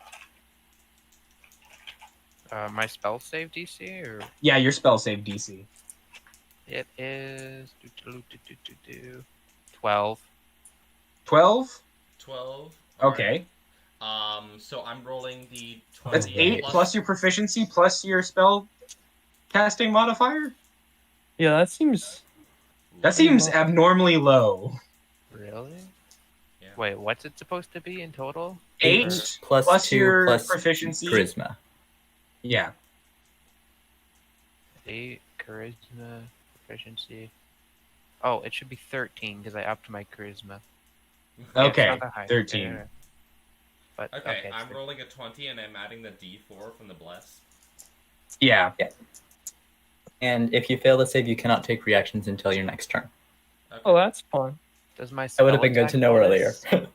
My spell save DC, or Yeah, your spell save DC. it is 12. 12? 12. Okay. So I'm rolling the 20. That's 8 plus your proficiency plus your spell casting modifier? Yeah, that seems. That seems low. abnormally low. Really? Yeah. Wait, what's it supposed to be in total? 8 plus 2 your plus proficiency. charisma. Yeah. 8 charisma proficiency. Oh, it should be 13 because I upped my charisma. Yeah, it's Okay, not that high. 13. Yeah. But Okay, it's I'm 13. rolling a 20 and I'm adding the D4 from the bless. Yeah. And if you fail the save, you cannot take reactions until your next turn. Okay. Oh, that's fun. Does my That would have spell been good attack to know earlier. bonus-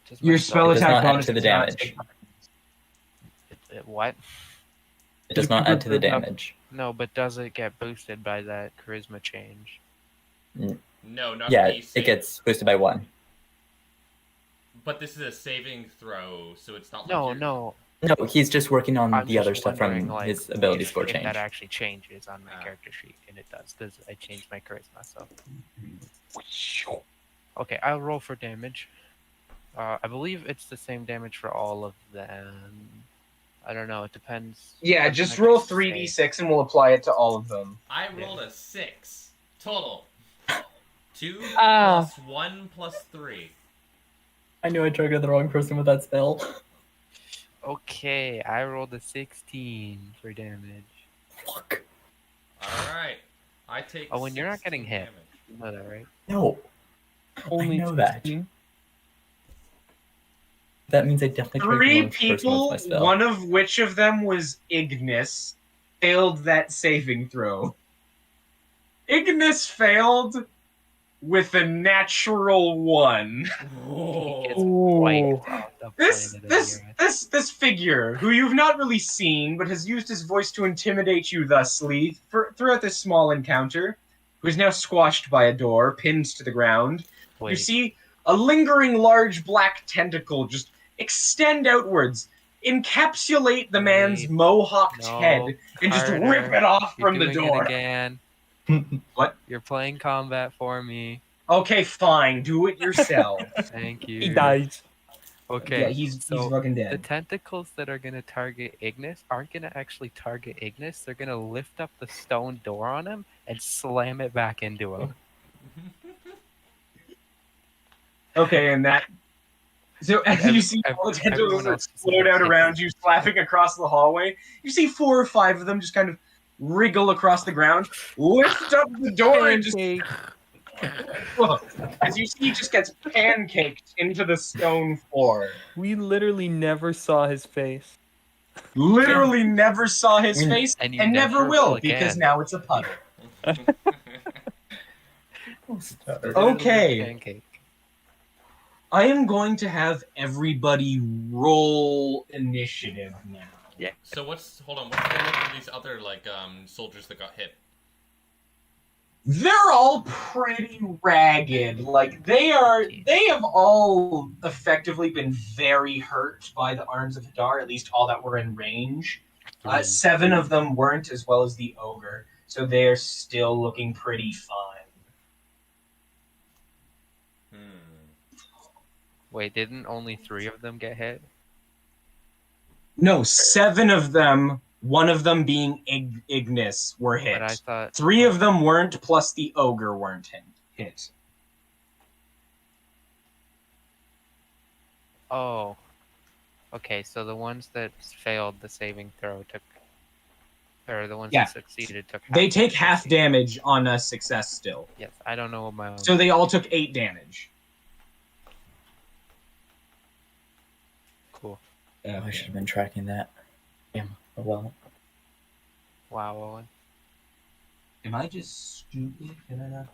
does my Your spell does attack not add bonus to the does not damage. take- What? It does not add to the damage. No, but does it get boosted by that charisma change? No, not Yeah, the it save. gets boosted by 1. But this is a saving throw, so it's not like No, you're- no. No, he's just working on I'm the just other stuff from wondering, like, his ability if, score if change. that actually changes on my Ah. character sheet, and it does because I changed my charisma. So okay, I'll roll for damage. I believe it's the same damage for all of them. I don't know. It depends. Yeah, Doesn't just actually roll say. 3d6 and we'll apply it to all of them. I rolled a 6 total. 2 Ah. plus 1 plus 3. I knew I triggered the wrong person with that spell. Okay, I rolled a 16 for damage. Fuck. All right, I take. Oh, and you're not 16 getting hit. damage. You know that, right? No. Only I know that. 16. That means I definitely triggered the 3 wrong person with people, my spell. one of which of them was Ignis, failed that saving throw. Ignis failed with a natural 1. Whoa. It's Ooh. wiped off the This planet this of the Earth. this figure, who you've not really seen, but has used his voice to intimidate you thusly throughout this small encounter, who is now squashed by a door, pinned to the ground. You Wait, see a lingering large black tentacle just extend outwards, encapsulate the man's Wait, mohawked no, head, and just Carter, rip it off you're from the doing door. it again. What? You're playing combat for me. Okay, fine, do it yourself. Thank you. He dies. Okay. Yeah, he's so fucking the dead. tentacles that are gonna target Ignis aren't gonna actually target Ignis. They're gonna lift up the stone door on him and slam it back into him. Okay, and that. So as you see all the everyone tentacles else is explode out like- around you, slapping across the hallway, you see 4 or 5 of them just kind of wriggle across the ground, lift up the door, and just Pancake. as you see, he just gets pancaked into the stone floor. We literally never saw his face. Literally never saw his face And you and never never will will because again. now it's a puddle. Literally Okay. pancake. I am going to have everybody roll initiative now. Yeah. So what's hold on? What's the look of these other like soldiers that got hit? They're all pretty ragged. Like they have all effectively been very hurt by the arms of Hadar, at least all that were in range. 7 of them weren't, as well as the ogre, so they're still looking pretty fine. Wait, didn't only 3 of them get hit? No, 7 of them, one of them being Ignis, were hit. But I thought 3 of them weren't, plus the ogre weren't hit. Oh. Okay, so the ones that failed the saving throw took, or the ones Yeah. that succeeded took. They take damage. half damage on a success still. Yes, I don't know what my own. So they all took 8 damage. Cool. I should have been tracking that. Damn. Oh well. Wow, Owen. Am I just stupid? Can I not?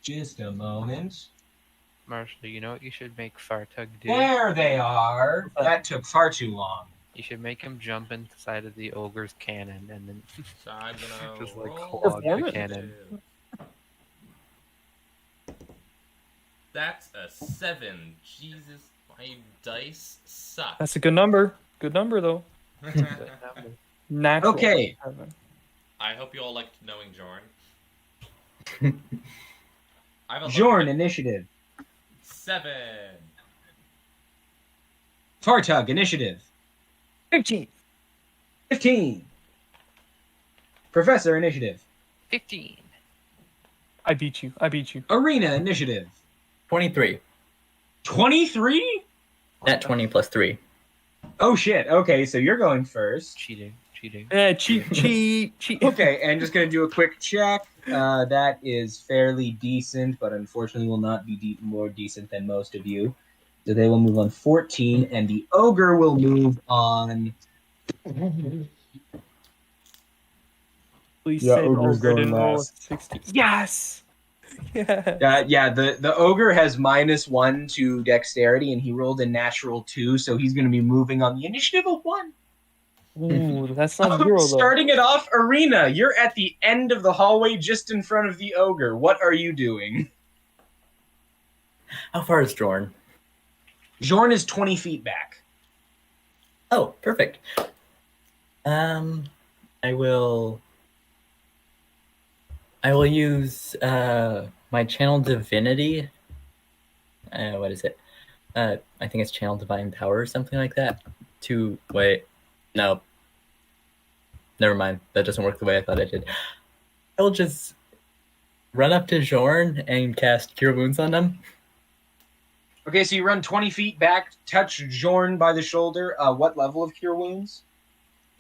Just a moment. Marshall, you know what you should make Fartug do? There they are. That took far too long. You should make him jump inside of the ogre's cannon and then So I'm gonna just like roll clog the Performance. cannon. That's a 7. Jesus, my dice suck. That's a good number. Good number though. Natural. Okay. 7. I hope you all liked knowing Jorn. I have a Jorn, initiative. 7. Fartug, initiative. 15. 15. Professor, initiative. 15. I beat you. I beat you. Arena, initiative. 23. 23? Net 20 plus 3. Oh shit. Okay, so you're going first. Cheating. Cheat. Okay, and just gonna do a quick check. That is fairly decent, but unfortunately will not be more decent than most of you. So they will move on 14, and the ogre will move on. Please Yeah, say ogre's ogre didn't going roll a last. 60. Yes. Yeah. Yeah, the ogre has -1 to dexterity, and he rolled a natural 2, so he's going to be moving on the initiative of 1. Ooh, that's not zero though. Starting it off, Arena, you're at the end of the hallway just in front of the ogre. What are you doing? How far is Jorn? Jorn is 20 feet back. Oh, perfect. I will use my channel divinity. What is it? I think it's channel divine power or something like that. To wait, no, never mind. That doesn't work the way I thought it did. I'll just run up to Jorn and cast Cure Wounds on him. Okay, so you run 20 feet back, touch Jorn by the shoulder. What level of Cure Wounds?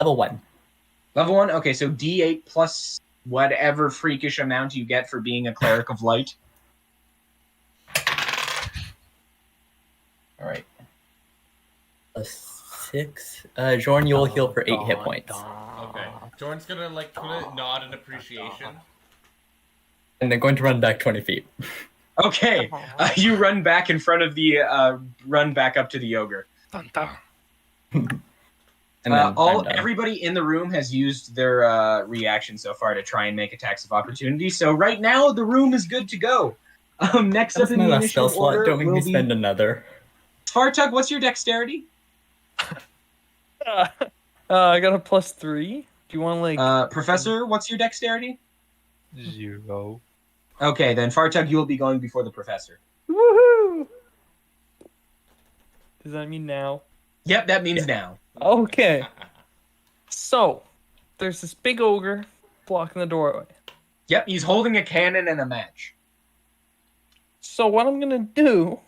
Level 1. Level 1? Okay, so D8 plus whatever freakish amount you get for being a cleric of light. All right. Plus 6. Jorn, you will heal for 8 hit points. Okay. Jorn's gonna nod in appreciation. And then going to run back 20 feet. Okay, you run back in front of the, run back up to the ogre. Dun, dun. And then I'm done. Everybody in the room has used their reaction so far to try and make attacks of opportunity. So right now the room is good to go. Next That's up in my the last spell initial slot. order Don't make will me be spend another. Fartug. What's your dexterity? I got a +3. Do you want like? Professor, what's your dexterity? 0. Okay, then Fartug, you will be going before the professor. Woohoo! Does that mean now? Yep, that means now. Okay. So, there's this big ogre blocking the doorway. Yep, he's holding a cannon and a match. So what I'm gonna do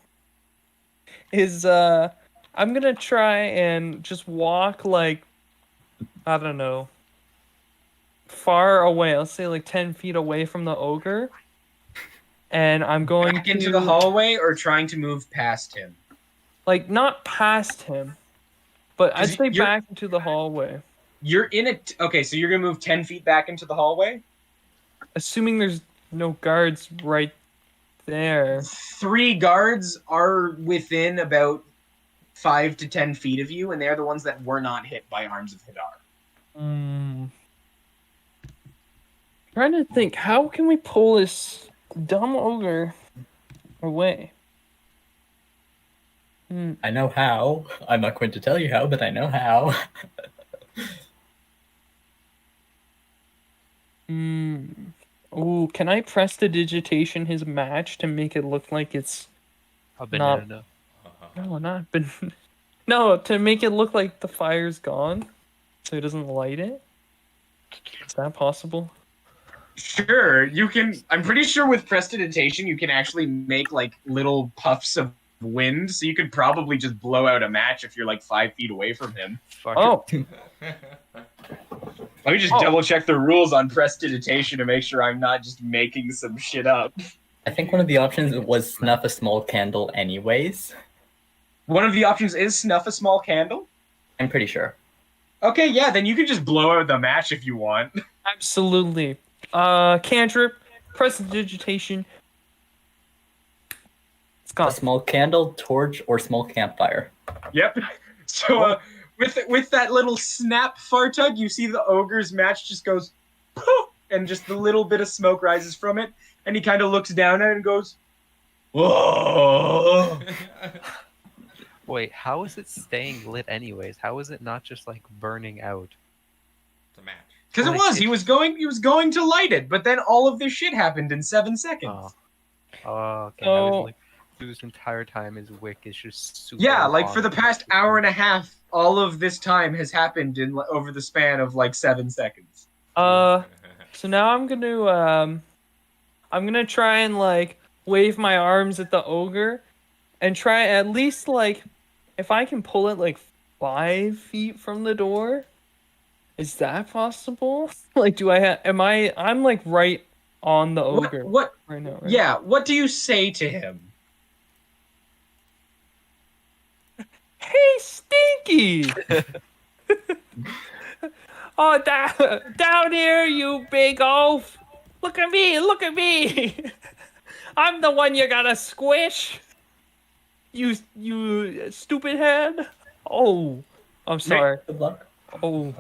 is I'm gonna try and just walk like, I don't know, far away. Let's say like 10 feet away from the ogre. And I'm going Back into the hallway or trying to move past him? Like, not past him, but I'd 'Cause say you're- back into the hallway. You're in it. Okay, so you're gonna move 10 feet back into the hallway. Assuming there's no guards right there. 3 guards are within about 5 to 10 feet of you, and they're the ones that were not hit by Arms of Hadar. Trying to think, how can we pull this dumb ogre away? I know how. I'm not going to tell you how, but I know how. Oh, can I prestidigitation his match to make it look like it's A banana. no, not but no, to make it look like the fire's gone, so he doesn't light it? Is that possible? Sure, you can. I'm pretty sure with prestidigitation, you can actually make like little puffs of wind, so you could probably just blow out a match if you're like 5 feet away from him. Oh, Let me just double check the rules on prestidigitation to make sure I'm not just making some shit up. I think one of the options was snuff a small candle anyways. One of the options is snuff a small candle. I'm pretty sure. Okay, yeah, then you can just blow out the match if you want. absolutely. Cantrip, prestidigitation. It's A gone. small candle, torch, or small campfire. Yep. So with that little snap Fartug, you see the ogre's match just goes poof, and just the little bit of smoke rises from it, and he kind of looks down at it and goes, "Whoa!" Wait, how is it staying lit anyways? How is it not just like burning out? It's a match. Because it was. He was going to light it, but then all of this shit happened in 7 seconds. Okay. I So- was like, through this entire time, his wick is just super. Yeah, like for on the and past super- hour and a half, all of this time has happened in over the span of like 7 seconds. So now I'm gonna try and like wave my arms at the ogre and try at least like if I can pull it like 5 feet from the door. Is that possible? Like, I'm like right on the ogre What? right now, right? Yeah. What do you say to him? Hey, Stinky! Oh, down here, you big oaf! Look at me! Look at me! I'm the one you gotta squish! You stupid head! Oh, I'm sorry. Good luck. Oh,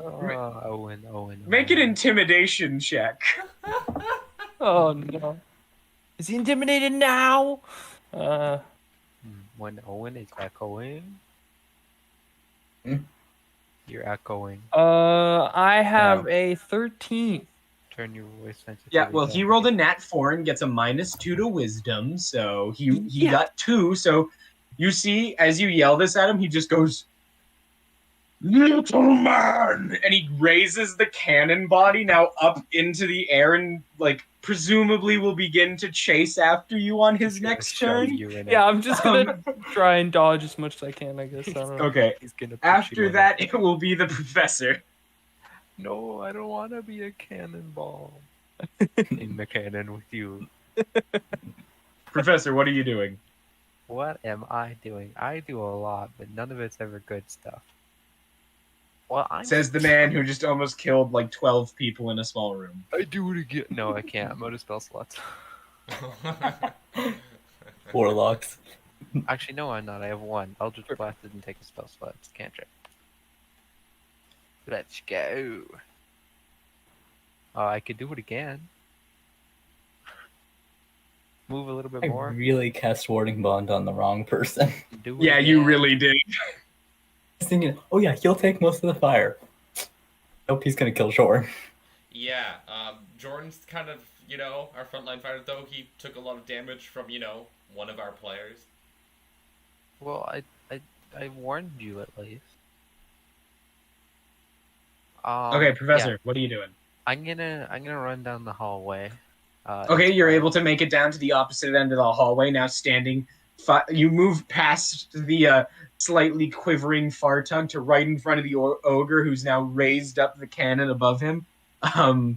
Owen. Make an intimidation check. oh no. Is he intimidated now? When Owen is echoing. Hmm? You're echoing. I have a 13. Turn your voice sensitivity. Yeah. Well, he down. rolled a nat 4 and gets a -2 to wisdom, so he Yeah. got 2. So you see, as you yell this at him, he just goes, "Little man!" And he raises the cannon body now up into the air and, like, presumably will begin to chase after you on his He's gonna next shove turn. you in it. Yeah, I'm just gonna try and dodge as much as I can, I guess. I don't know. Okay. He's gonna push After you in that, it will be the professor. No, I don't want to be a cannonball in the cannon with you. Professor, what are you doing? What am I doing? I do a lot, but none of it's ever good stuff. Well, Says the man who just almost killed like 12 people in a small room. I do it again. No, I can't. I'm out of spell slots. Warlocks. Actually, no, I'm not. I have one. Eldritch Blast didn't take a spell slot. It's cantrip. Let's go. I could do it again. Move a little bit I more. really cast Warding Bond on the wrong person. Do it Yeah, you again. really did. I was thinking, oh yeah, he'll take most of the fire. Nope, he's gonna kill Jorn. Yeah, Jordan's kind of, our frontline fighter, though. He took a lot of damage from, one of our players. Well, I warned you at least. Okay, Professor, yeah, what are you doing? I'm gonna run down the hallway. Okay, it's you're fine. able to make it down to the opposite end of the hallway. Now standing, you move past the slightly quivering Fartug to right in front of the ogre, who's now raised up the cannon above him. All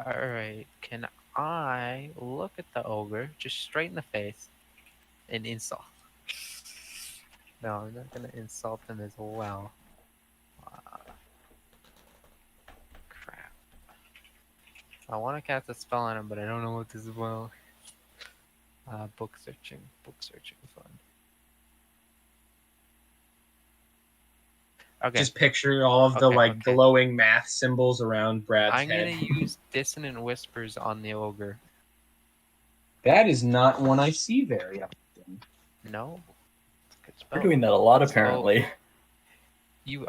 right, can I look at the ogre just straight in the face An insult. No, I'm not gonna insult him as well. Crap. I want to cast a spell on him, but I don't know what this will. Book searching. Fun. Okay. Just picture all of the Okay, like okay. glowing math symbols around Brad's I'm head. gonna use dissonant whispers on the ogre. That is not one I see very often. No. Good spell. We're doing that a lot, apparently. You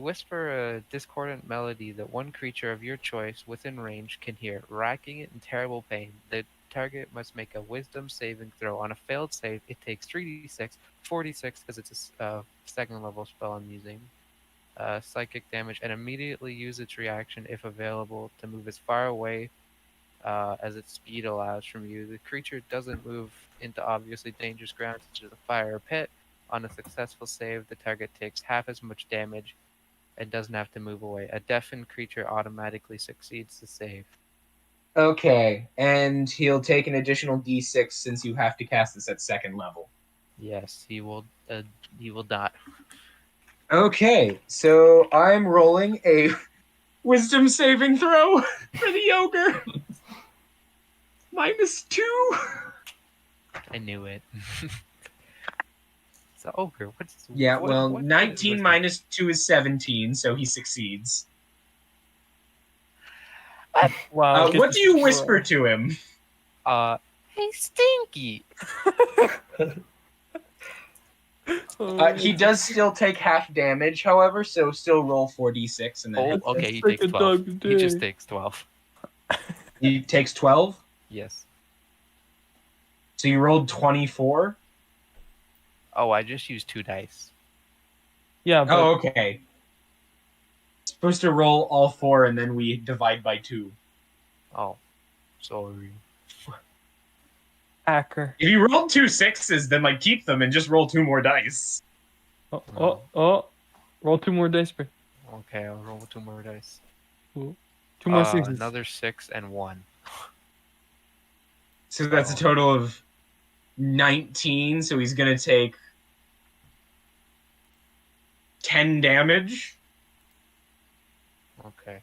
whisper a discordant melody that one creature of your choice within range can hear, racking it in terrible pain. The target must make a wisdom saving throw. On a failed save, it takes 3d6, 46 because it's a second level spell I'm using. Psychic damage, and immediately use its reaction if available to move as far away as its speed allows from you. The creature doesn't move into obviously dangerous ground such as a fire or pit. On a successful save, the target takes half as much damage and doesn't have to move away. A deafened creature automatically succeeds the save. Okay, and he'll take an additional d6 since you have to cast this at second level. Yes, he will not. Okay, so I'm rolling a wisdom saving throw for the ogre. -2. I knew it. So ogre, what's Yeah, what- well, what is 19 wisdom? -2 is 17, so he succeeds. Wow. What do you whisper to him? Hey Stinky. He does still take half damage, however, so still roll 4d6 and then Oh, hit this. okay, he Such takes a 12. dog He just day. takes 12. He takes 12, Yes. so you rolled 24. Oh, I just used 2 dice. Yeah, but Oh, okay. Supposed to roll all 4 and then we divide by 2. Oh, sorry. hacker. If you rolled 2 6s, then like keep them and just roll 2 more dice. Oh. Roll 2 more dice, bro. Okay, I'll roll 2 more dice. 2 more sixes. Another 6 and 1. So that's a total of 19. So he's gonna take 10 damage. Okay.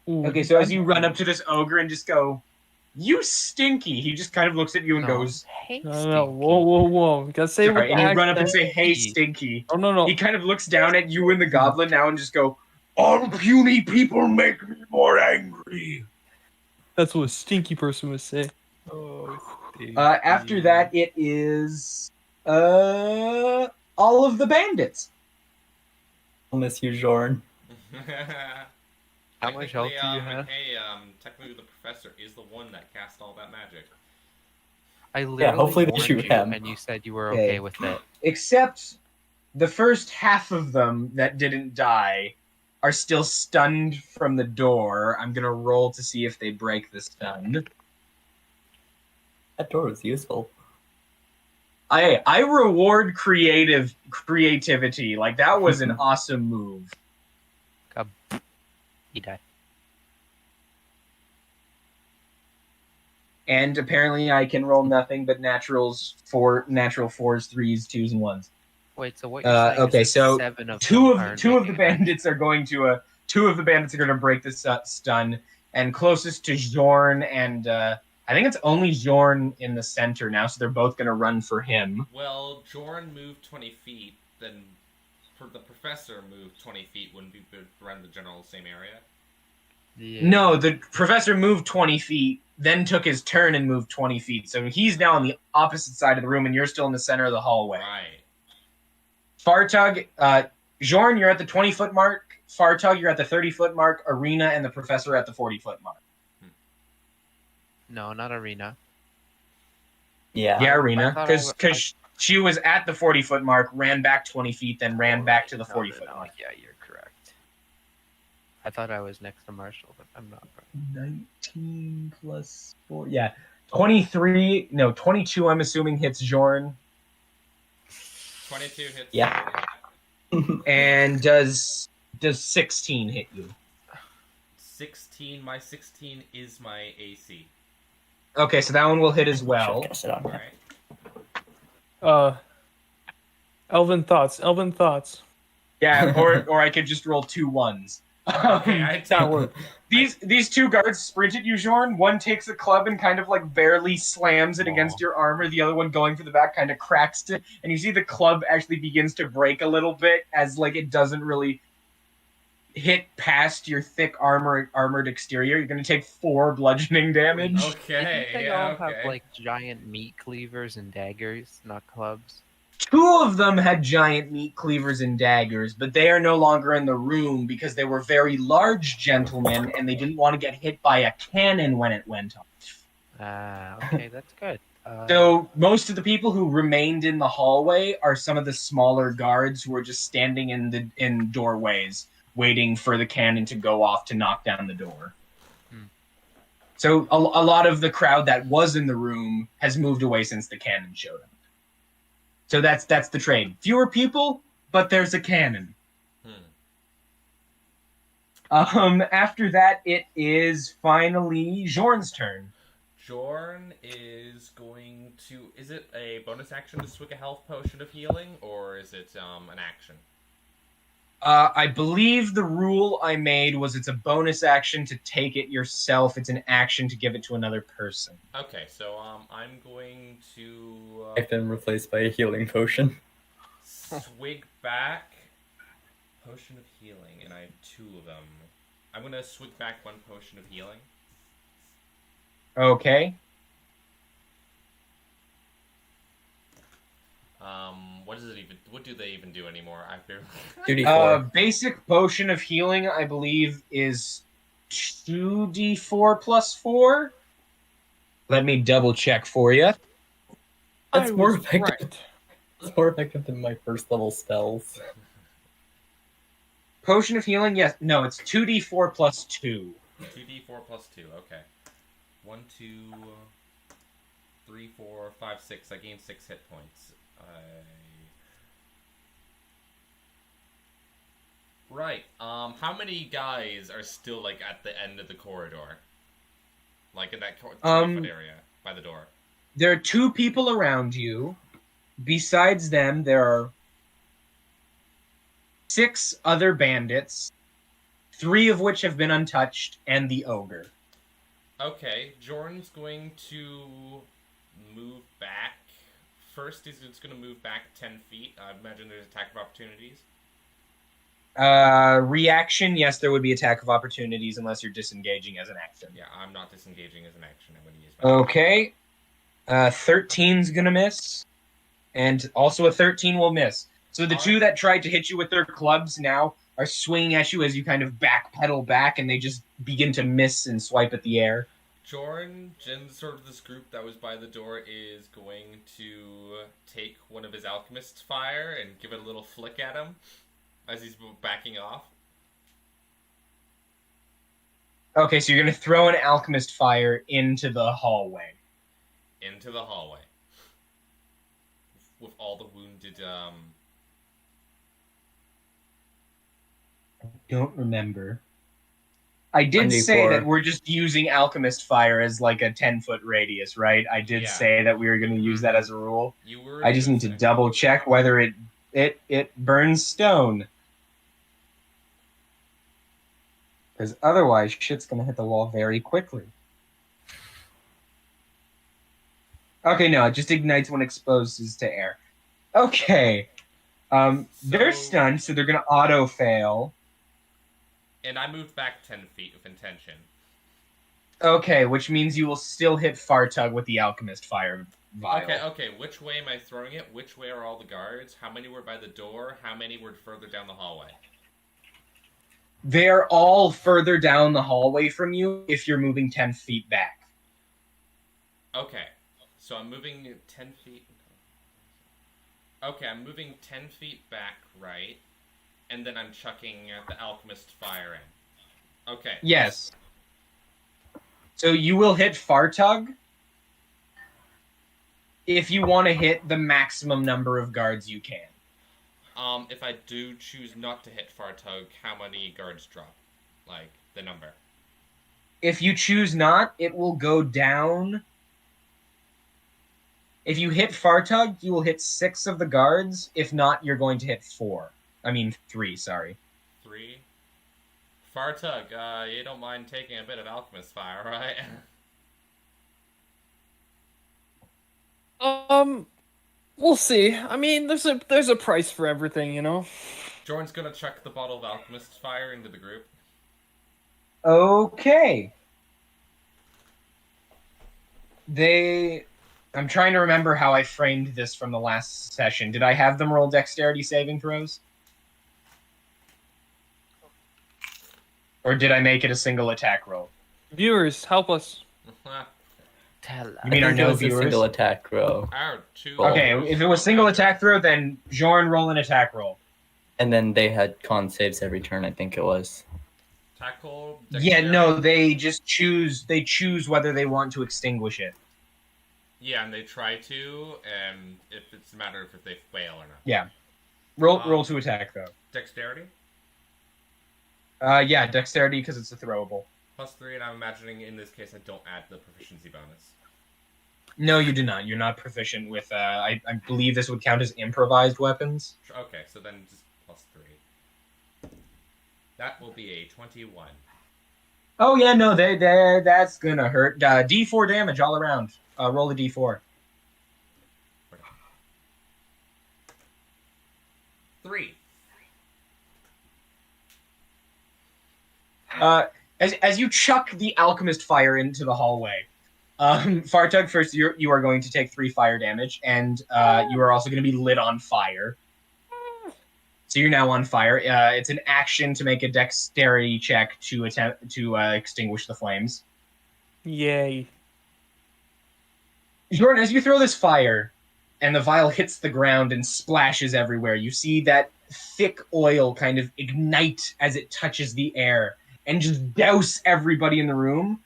Ooh, Okay, so as you run up to this ogre and just go, "You stinky," he just kind of looks at you and goes, Hey, No. Whoa. You gotta say what sorry, the and you run up and accent- say, "Hey, Stinky." stinky." Oh, no. He kind of looks down at you and the goblin now and just go, "All puny people make me more angry." That's what a stinky person would say. After that, it is all of the bandits. I'll miss you, Jorn. How much health do you Technically, have? Hey, technically the professor is the one that cast all that magic. I literally hopefully they warned shoot you, him. and you said you were Okay. okay with it. Except the first half of them that didn't die are still stunned from the door. I'm gonna roll to see if they break the stun. That door was useful. I reward creativity. Like that was an awesome move. He died. And apparently I can roll nothing but natural 4s, 3s, 2s, and 1s. Wait, so what you're saying Okay, is so 7 of two them of are the making an bandits are going to break the stun, and closest to Jorn and I think it's only Jorn in the center now, so they're both going to run for him. Well, Jorn moved 20 feet, then for the professor moved 20 feet. Wouldn't be around the general same area? Yeah. No, the professor moved 20 feet, then took his turn and moved 20 feet. So he's now on the opposite side of the room, and you're still in the center of the hallway. Right. Fartug, Jorn, you're at the 20-foot mark. Fartug, you're at the 30-foot mark. Arena and the professor at the 40-foot mark. No, not Arena. Yeah. Yeah, I Arena, thought because she was at the 40-foot mark, ran back 20 feet, then ran back to the 40-foot No, mark. yeah, you're correct. I thought I was next to Marshall, but I'm not. 19 plus 4, yeah. 22, I'm assuming, hits Jorn. 22 hits. Yeah. And does 16 hit you? 16. My 16 is my AC. Okay, so that one will hit as well. Gonna sit on All here. right. Elven thoughts. Yeah, or I could just roll 2 ones. Okay, That work. These two guards sprint at you, Jorn. One takes a club and kind of like barely slams it against your armor. The other one, going for the back, kind of cracks it, and you see the club actually begins to break a little bit as like it doesn't really hit past your thick armored exterior. You're going to take 4 bludgeoning damage. Okay. Didn't they Yeah. all Okay. have like giant meat cleavers and daggers, not clubs? 2 of them had giant meat cleavers and daggers, but they are no longer in the room because they were very large gentlemen and they didn't want to get hit by a cannon when it went off. Okay, that's good. So most of the people who remained in the hallway are some of the smaller guards who are just standing in doorways waiting for the cannon to go off to knock down the door. So a lot of the crowd that was in the room has moved away since the cannon showed up. So that's the trade. Fewer people, but there's a cannon. After that, it is finally Jorn's turn. Jorn is going to. Is it a bonus action to swig a health potion of healing, or is it an action? I believe the rule I made was it's a bonus action to take it yourself. It's an action to give it to another person. Okay, so I'm going to I've been replaced by a healing potion. swig back potion of healing, and I have 2 of them. I'm gonna swig back 1 potion of healing. Okay. What does it even? What do they even do anymore? I barely. 2d4. Basic potion of healing, I believe, is 2d4 plus 4. Let me double check for you. That's I more was effective. right. It's more effective than my first level spells. Potion of healing, yes. No, it's 2d4 plus 2. 2d4 plus 2. Okay. 1, 2, 3, 4, 5, 6. I gained 6 hit points. Right. How many guys are still like at the end of the corridor? Like in that 20-foot area by the door. There are 2 people around you. Besides them, there are 6 other bandits, 3 of which have been untouched, and the ogre. Okay, Jorn's going to move back. First, he's just going to move back 10 feet. I imagine there's attack of opportunities. Reaction, yes, there would be attack of opportunities unless you're disengaging as an action. Yeah, I'm not disengaging as an action. I'm going to use my Okay. 13's gonna miss. And also a 13 will miss. So the 2 that tried to hit you with their clubs now are swinging at you as you kind of backpedal back, and they just begin to miss and swipe at the air. Jorn, sort of this group that was by the door, is going to take one of his alchemist's fire and give it a little flick at him as he's backing off. Okay, so you're gonna throw an alchemist fire into the hallway. Into the hallway. With all the wounded, I don't remember. I did 1d4. say that we're just using alchemist fire as like a 10-foot radius, right? I did say that we were going to use that as a rule. You were I just need to double check whether it burns stone. Because otherwise, shit's going to hit the wall very quickly. Okay, no, it just ignites when exposed to air. Okay. They're stunned, so they're going to auto-fail. And I moved back 10 feet with intention. Okay, which means you will still hit Fartug with the alchemist fire vial. Okay, which way am I throwing it? Which way are all the guards? How many were by the door? How many were further down the hallway? They're all further down the hallway from you if you're moving 10 feet back. Okay, so I'm moving 10 feet. Okay, I'm moving 10 feet back, right? And then I'm chucking the alchemist fire in. Okay. Yes. So you will hit Fartug if you want to hit the maximum number of guards you can. If I do choose not to hit Fartug, how many guards drop? Like, the number. If you choose not, it will go down If you hit Fartug, you will hit 6 of the guards. If not, you're going to hit 4. I mean 3, sorry. 3. Fartug, you don't mind taking a bit of alchemist fire, right? We'll see. I mean, there's a price for everything, you know. Jorn's gonna chuck the bottle of alchemist fire into the group. Okay. I'm trying to remember how I framed this from the last session. Did I have them roll dexterity saving throws? Or did I make it a single attack roll? Viewers, help us. Tell us. You mean our I think it no was a viewers? single attack row. Our 2. Okay, if it was single attack throw, then Jorn roll an attack roll. And then they had con saves every turn, I think it was. Tackle. Yeah, no, they just choose whether they want to extinguish it. Yeah, and they try to, and if it's a matter of if they fail or not. Yeah. Roll to attack though. Dexterity? Yeah, dexterity because it's a throwable. +3, and I'm imagining in this case I don't add the proficiency bonus. No, you do not. You're not proficient with. I believe this would count as improvised weapons. Okay, so then just +3. That will be a 21. Oh yeah, no, that's gonna hurt. D4 damage all around. Roll a D4. 3. As you chuck the alchemist fire into the hallway, Fartug, first you are going to take 3 fire damage, and you are also going to be lit on fire. So you're now on fire. It's an action to make a dexterity check to attempt to extinguish the flames. Yay. Jordan, as you throw this fire, and the vial hits the ground and splashes everywhere, you see that thick oil kind of ignite as it touches the air and just douse everybody in the room.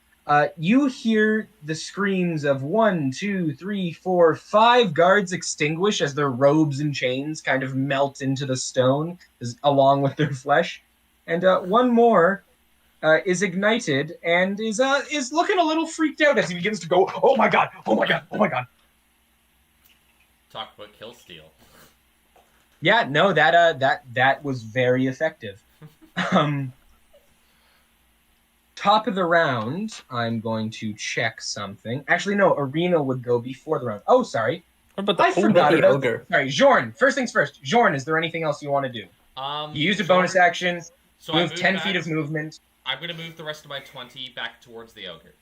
You hear the screams of 1, 2, 3, 4, 5 guards extinguish as their robes and chains kind of melt into the stone along with their flesh. And one more is ignited and is looking a little freaked out as he begins to go, "Oh my god, oh my god, oh my god." Talk about kill steal. Yeah, no, that was very effective. Top of the round, I'm going to check something. Actually, no, Arena would go before the round. Oh, sorry. What about the I forgot the about ogre? Sorry, Jorn. First things first. Jorn, is there anything else you want to do? You used a bonus action. So I Move moved 10 back. feet of movement. I'm gonna move the rest of my 20 back towards the ogre.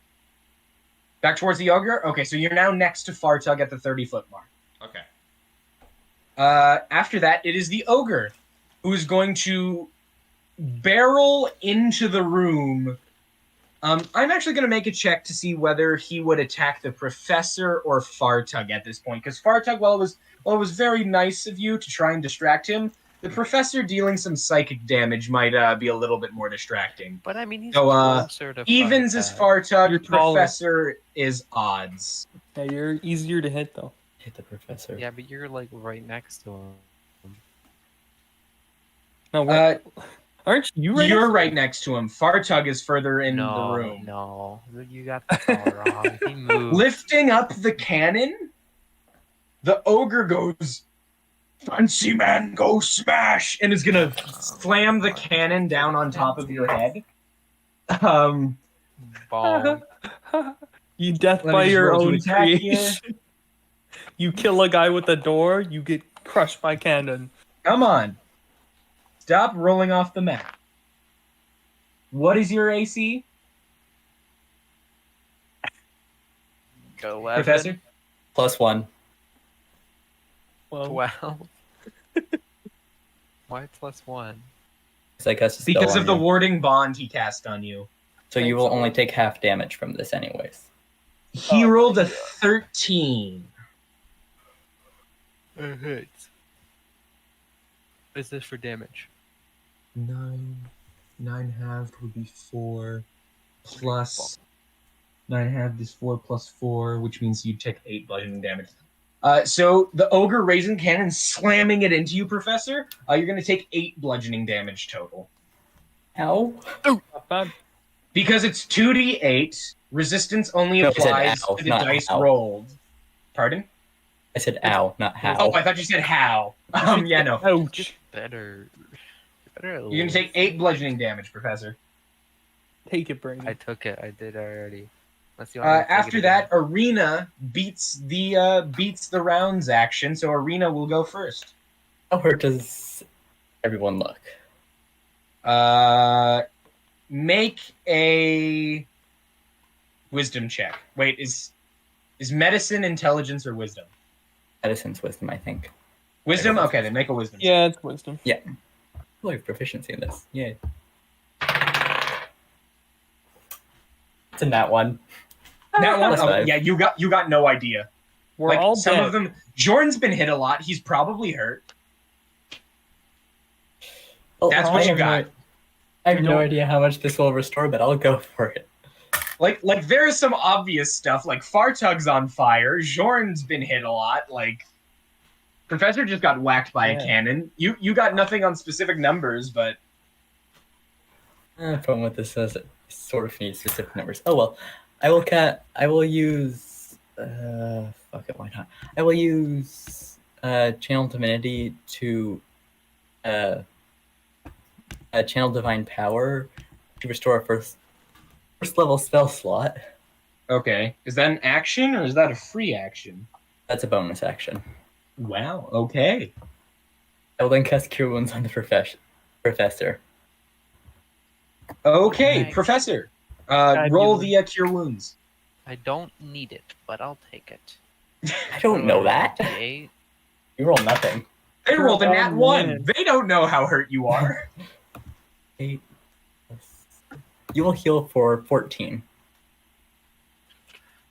Back towards the ogre? Okay, so you're now next to Fartug at the 30-foot mark. Okay. After that, it is the ogre who's going to barrel into the room. I'm actually going to make a check to see whether he would attack the professor or Fartug at this point. Because Fartug, while it was very nice of you to try and distract him, the professor dealing some psychic damage might be a little bit more distracting. But I mean, he's So, closer to Evens is Fartug. Fartug, You're taller. professor is odds. Yeah, you're easier to hit though. Hit the professor. Yeah, but you're like right next to him. No, aren't you right? You're right next to him. Fartug is further in the room. No, you got the call wrong. He moved. Lifting up the cannon, the ogre goes, "Fancy man, go smash!" and is gonna slam the cannon down on top of your head. Bomb. You death Let me by just your roll to own attack creation. You kill a guy with a door, you get crushed by cannon. Come on. Stop rolling off the map. What is your AC, 11, Professor? +1. Well, 12. Why +1? Because I cast a spell Because on of the you. warding bond he cast on you. So you will only take half damage from this anyways. He rolled a 13. It hurts. What is this for damage? 9 halved would be 4 plus 9 halved is 4 plus 4, which means you take 8 bludgeoning damage. So the ogre raising cannon, slamming it into you, Professor. You're going to take 8 bludgeoning damage total. Ow. not bad. Because it's 2d8, resistance only No, I said applies ow, to the not dice ow. rolled. Pardon? I said ow, not how. Oh, I thought you said how. Yeah, no. Ouch. Better. You're gonna take 8 bludgeoning damage, Professor. Take it, Brady. I took it. I did already. Unless you want me to take After it that, again. Arena beats the rounds action, so Arena will go first. How hurt does everyone look? Make a wisdom check. Wait, is medicine intelligence or wisdom? Medicine's wisdom, I think. Wisdom? Okay, then make a wisdom check. Yeah, it's wisdom. Oh, I have proficiency in this. Yay. It's in that one. That one? Plus Oh, 5. yeah, you got no idea. We're Like, all some dead. of them. Jorn's been hit a lot. He's probably hurt. Well, That's what I you have got. I have no Don't- idea how much this will restore, but I'll go for it. Like there is some obvious stuff. Like Fartug's on fire. Jorn's been hit a lot. Like Professor just got whacked by a Yeah. cannon. You got nothing on specific numbers, but The problem with this is it sort of needs specific numbers. Oh well, I will use. Fuck it, why not? I will use Channel Divinity to Channel Divine Power to restore a first level spell slot. okay. Is that an action or is that a free action? That's a bonus action. Wow. Okay. I will then cast Cure Wounds on the professor. Okay, Nice. Professor. God, Roll you- the Cure Wounds. I don't need it, but I'll take it. I don't know that. D8. You roll nothing. They Sure, rolled a nat oh, 1. man. They don't know how hurt you are. 8 plus... You will heal for 14.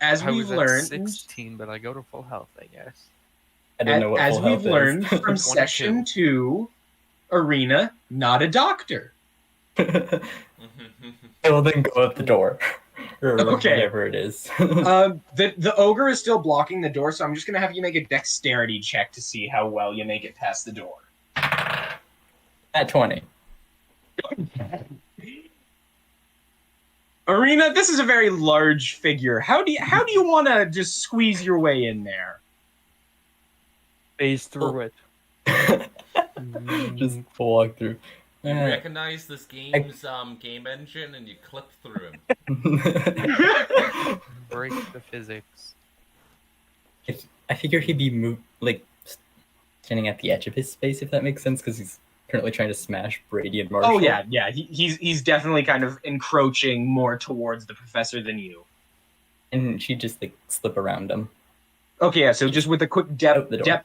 As I we've was at learned, 16, but I go to full health, I guess. I don't know what as full we've health is. learned from 22. session 2, Arena, not a doctor. I will then go out the door. Or Okay. whatever it is. The ogre is still blocking the door, so I'm just gonna have you make a dexterity check to see how well you make it past the door. At 20. Arena, this is a very large figure. How do you want to just squeeze your way in there? Phase through it. Just walk through. You Uh, recognize this game's game engine and you clip through him. Break the physics. I figure he'd be standing at the edge of his space, if that makes sense, because he's currently trying to smash Brady and Marshall. Oh yeah. He's definitely kind of encroaching more towards the professor than you. And she'd just slip around him. Okay, yeah. So just with a quick Out the door.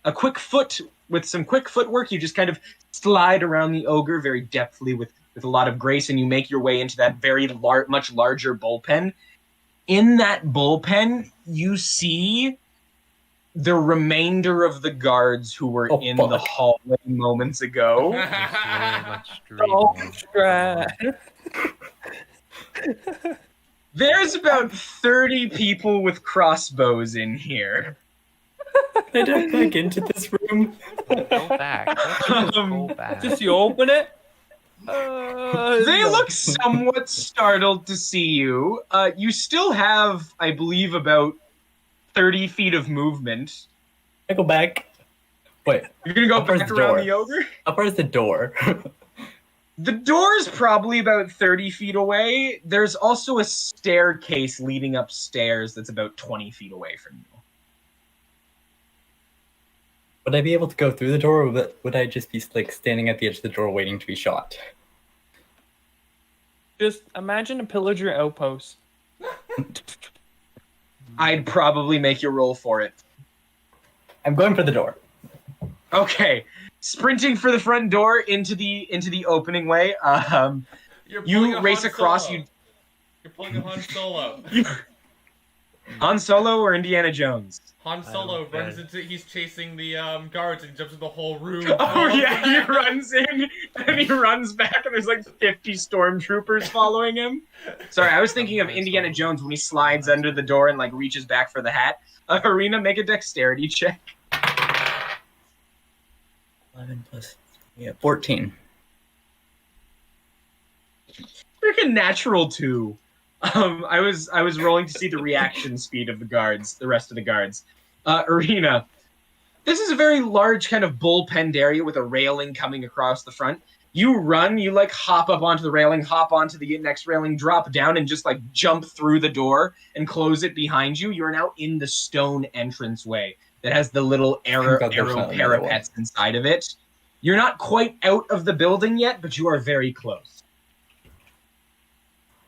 a quick foot with some quick footwork, you just kind of slide around the ogre very deftly with a lot of grace, and you make your way into that very much larger bullpen. In that bullpen, you see the remainder of the guards who were Oh, in fuck. the hallway moments ago. Very much Oh, dreaming. crap. There's about 30 people with crossbows in here. I don't back into this room. Go back. Let's just go back. Just you open it. They No. look somewhat startled to see you. You still have, I believe, about 30 feet of movement. I go back. Wait, You're gonna go How far's back the around door? the ogre? how far is the door? The door's probably about 30 feet away. There's also a staircase leading upstairs that's about 20 feet away from you. Would I be able to go through the door, or would I just be standing at the edge of the door waiting to be shot? Just imagine a pillager outpost. I'd probably make you roll for it. I'm going for the door. Okay. Sprinting for the front door into the opening way. You're You pulling a race Han across, Solo. You're pulling a Han Solo. Han Solo or Indiana Jones? Han Solo don't runs get into. He's chasing the guards and jumps in the whole room. Oh yeah, he runs in and he runs back, and there's like 50 stormtroopers following him. Sorry, I was thinking of Indiana Jones when he slides under the door and like reaches back for the hat. Arena, make a dexterity check. 11 plus 14. Freaking natural 2. I was rolling to see the reaction speed of the guards, the rest of the guards. Arena. This is a very large kind of bullpenned area with a railing coming across the front. You run, you like hop up onto the railing, hop onto the next railing, drop down, and just like jump through the door and close it behind you. You're now in the stone entranceway that has the little arrow parapets inside of it. You're not quite out of the building yet, but you are very close.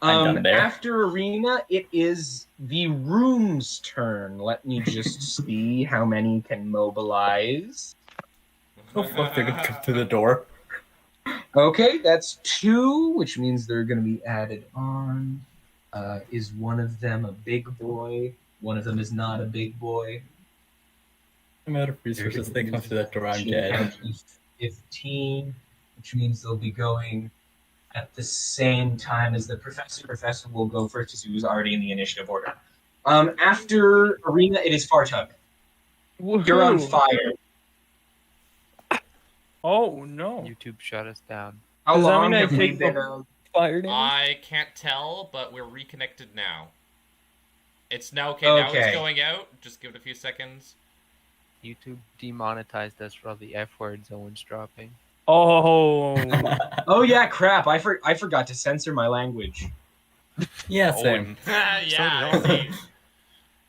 I'm done there. After Arena, it is the room's turn. Let me just see how many can mobilize. Oh fuck, they're gonna come through the door. Okay, that's 2, which means they're going to be added on. Is one of them a big boy? One of them is not a big boy. I'm out of resources. They come through that door, I'm dead. 15, which means they'll be going at the same time as the professor. Professor will go first because he was already in the initiative order. After Arena, it is Fartug. You're on fire. Oh no! YouTube shut us down. How Does that long mean I have we take been the fire damage? I can't tell, but we're reconnected now. It's now okay. Now it's going out. Just give it a few seconds. YouTube demonetized us for all the F words Owen's dropping. Oh. Oh yeah, crap! I forgot to censor my language. Yeah, same. Yeah, I see.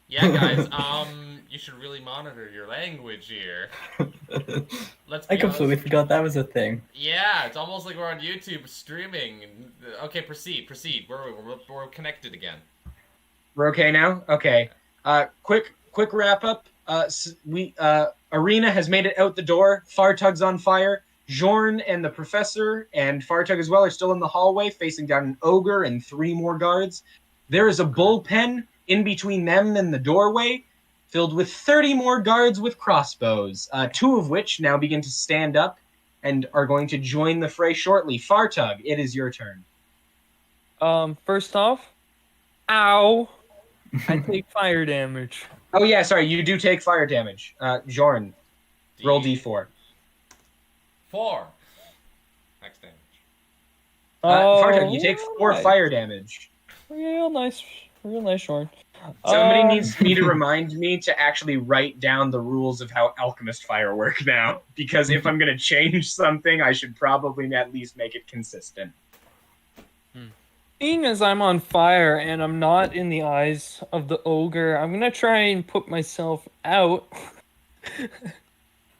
Yeah, guys. You should really monitor your language here. Let's be I completely honest. forgot that was a thing. Yeah, it's almost like we're on YouTube streaming. Okay, proceed. We're connected again. We're okay now. Okay. Quick wrap up. Arena has made it out the door. Fartug's on fire. Jorn and the professor and Fartug as well are still in the hallway, facing down an ogre and 3 more guards. There is a bullpen in between them and the doorway, filled with 30 more guards with crossbows, 2 of which now begin to stand up and are going to join the fray shortly. Fartug, it is your turn. First off, ow! I take fire damage. Oh yeah, sorry, you do take fire damage. Jorn, roll d4. 4. Max damage. Fartug, you take 4 right. fire damage. Real nice, Jorn. Somebody needs me to remind me to actually write down the rules of how alchemist fire work now, because if I'm going to change something, I should probably at least make it consistent. Being as I'm on fire and I'm not in the eyes of the ogre, I'm gonna try and put myself out.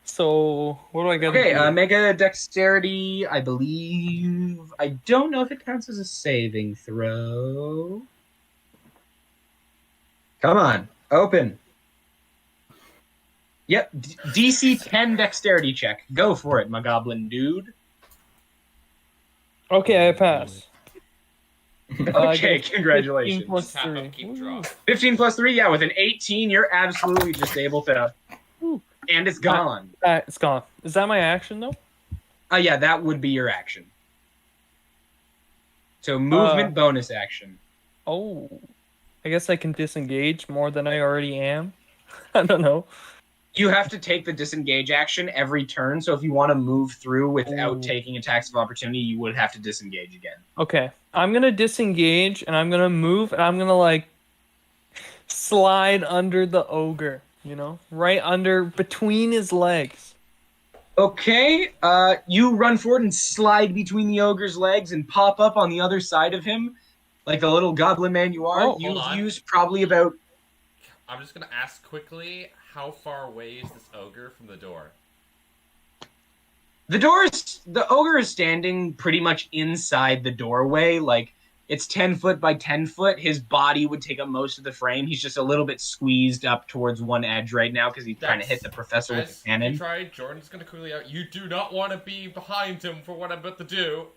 So, what do I got? Okay, make a dexterity, I believe. I don't know if it counts as a saving throw. Come on, open. Yep, DC 10 dexterity check. Go for it, my goblin dude. Okay, I pass. Okay, congratulations. 15 plus Tap up, 3. keep drop. 15 plus 3, yeah, with an 18, you're absolutely just able to... And it's gone. It's gone. Is that my action, though? Yeah, that would be your action. So movement bonus action. Oh. I guess I can disengage more than I already am. I don't know. You have to take the disengage action every turn, so if you want to move through without Ooh. taking attacks of opportunity, you would have to disengage again. Okay. I'm going to disengage, and I'm going to move, and I'm going to, like, slide under the ogre, you know? Right under, between his legs. Okay, you run forward and slide between the ogre's legs and pop up on the other side of him, like the little goblin man you are. Oh, You've hold on. used probably about... I'm just gonna ask quickly, how far away is this ogre from the door? The ogre is standing pretty much inside the doorway, like it's 10 foot by 10 foot. His body would take up most of the frame. He's just a little bit squeezed up towards one edge right now because he's trying to hit the professor with the cannon. You tried, Jordan's gonna quickly out. You do not want to be behind him for what I'm about to do.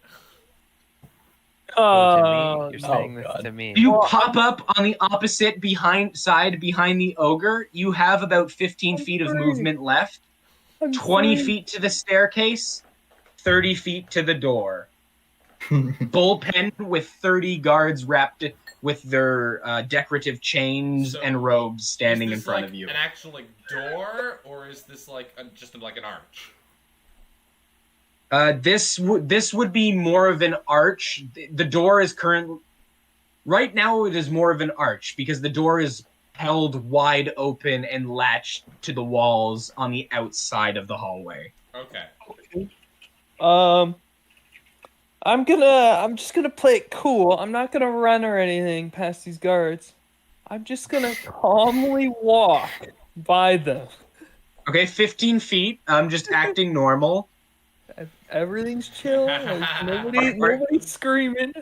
To me, you're saying this God. to me. You pop up on the opposite side behind the ogre. You have about 15 feet of movement left. 20 feet to the staircase, 30 feet to the door. Bullpen with 30 guards wrapped with their decorative chains So, and robes standing in Is this front like of you. an actual like door, or is this like just like an arch? This would be more of an arch. The door is right now it is more of an arch because the door is held wide open and latched to the walls on the outside of the hallway. Okay. I'm just gonna play it cool. I'm not gonna run or anything past these guards. I'm just gonna calmly walk by them. Okay, 15 feet. I'm just acting normal. Everything's chill. Like, nobody's screaming.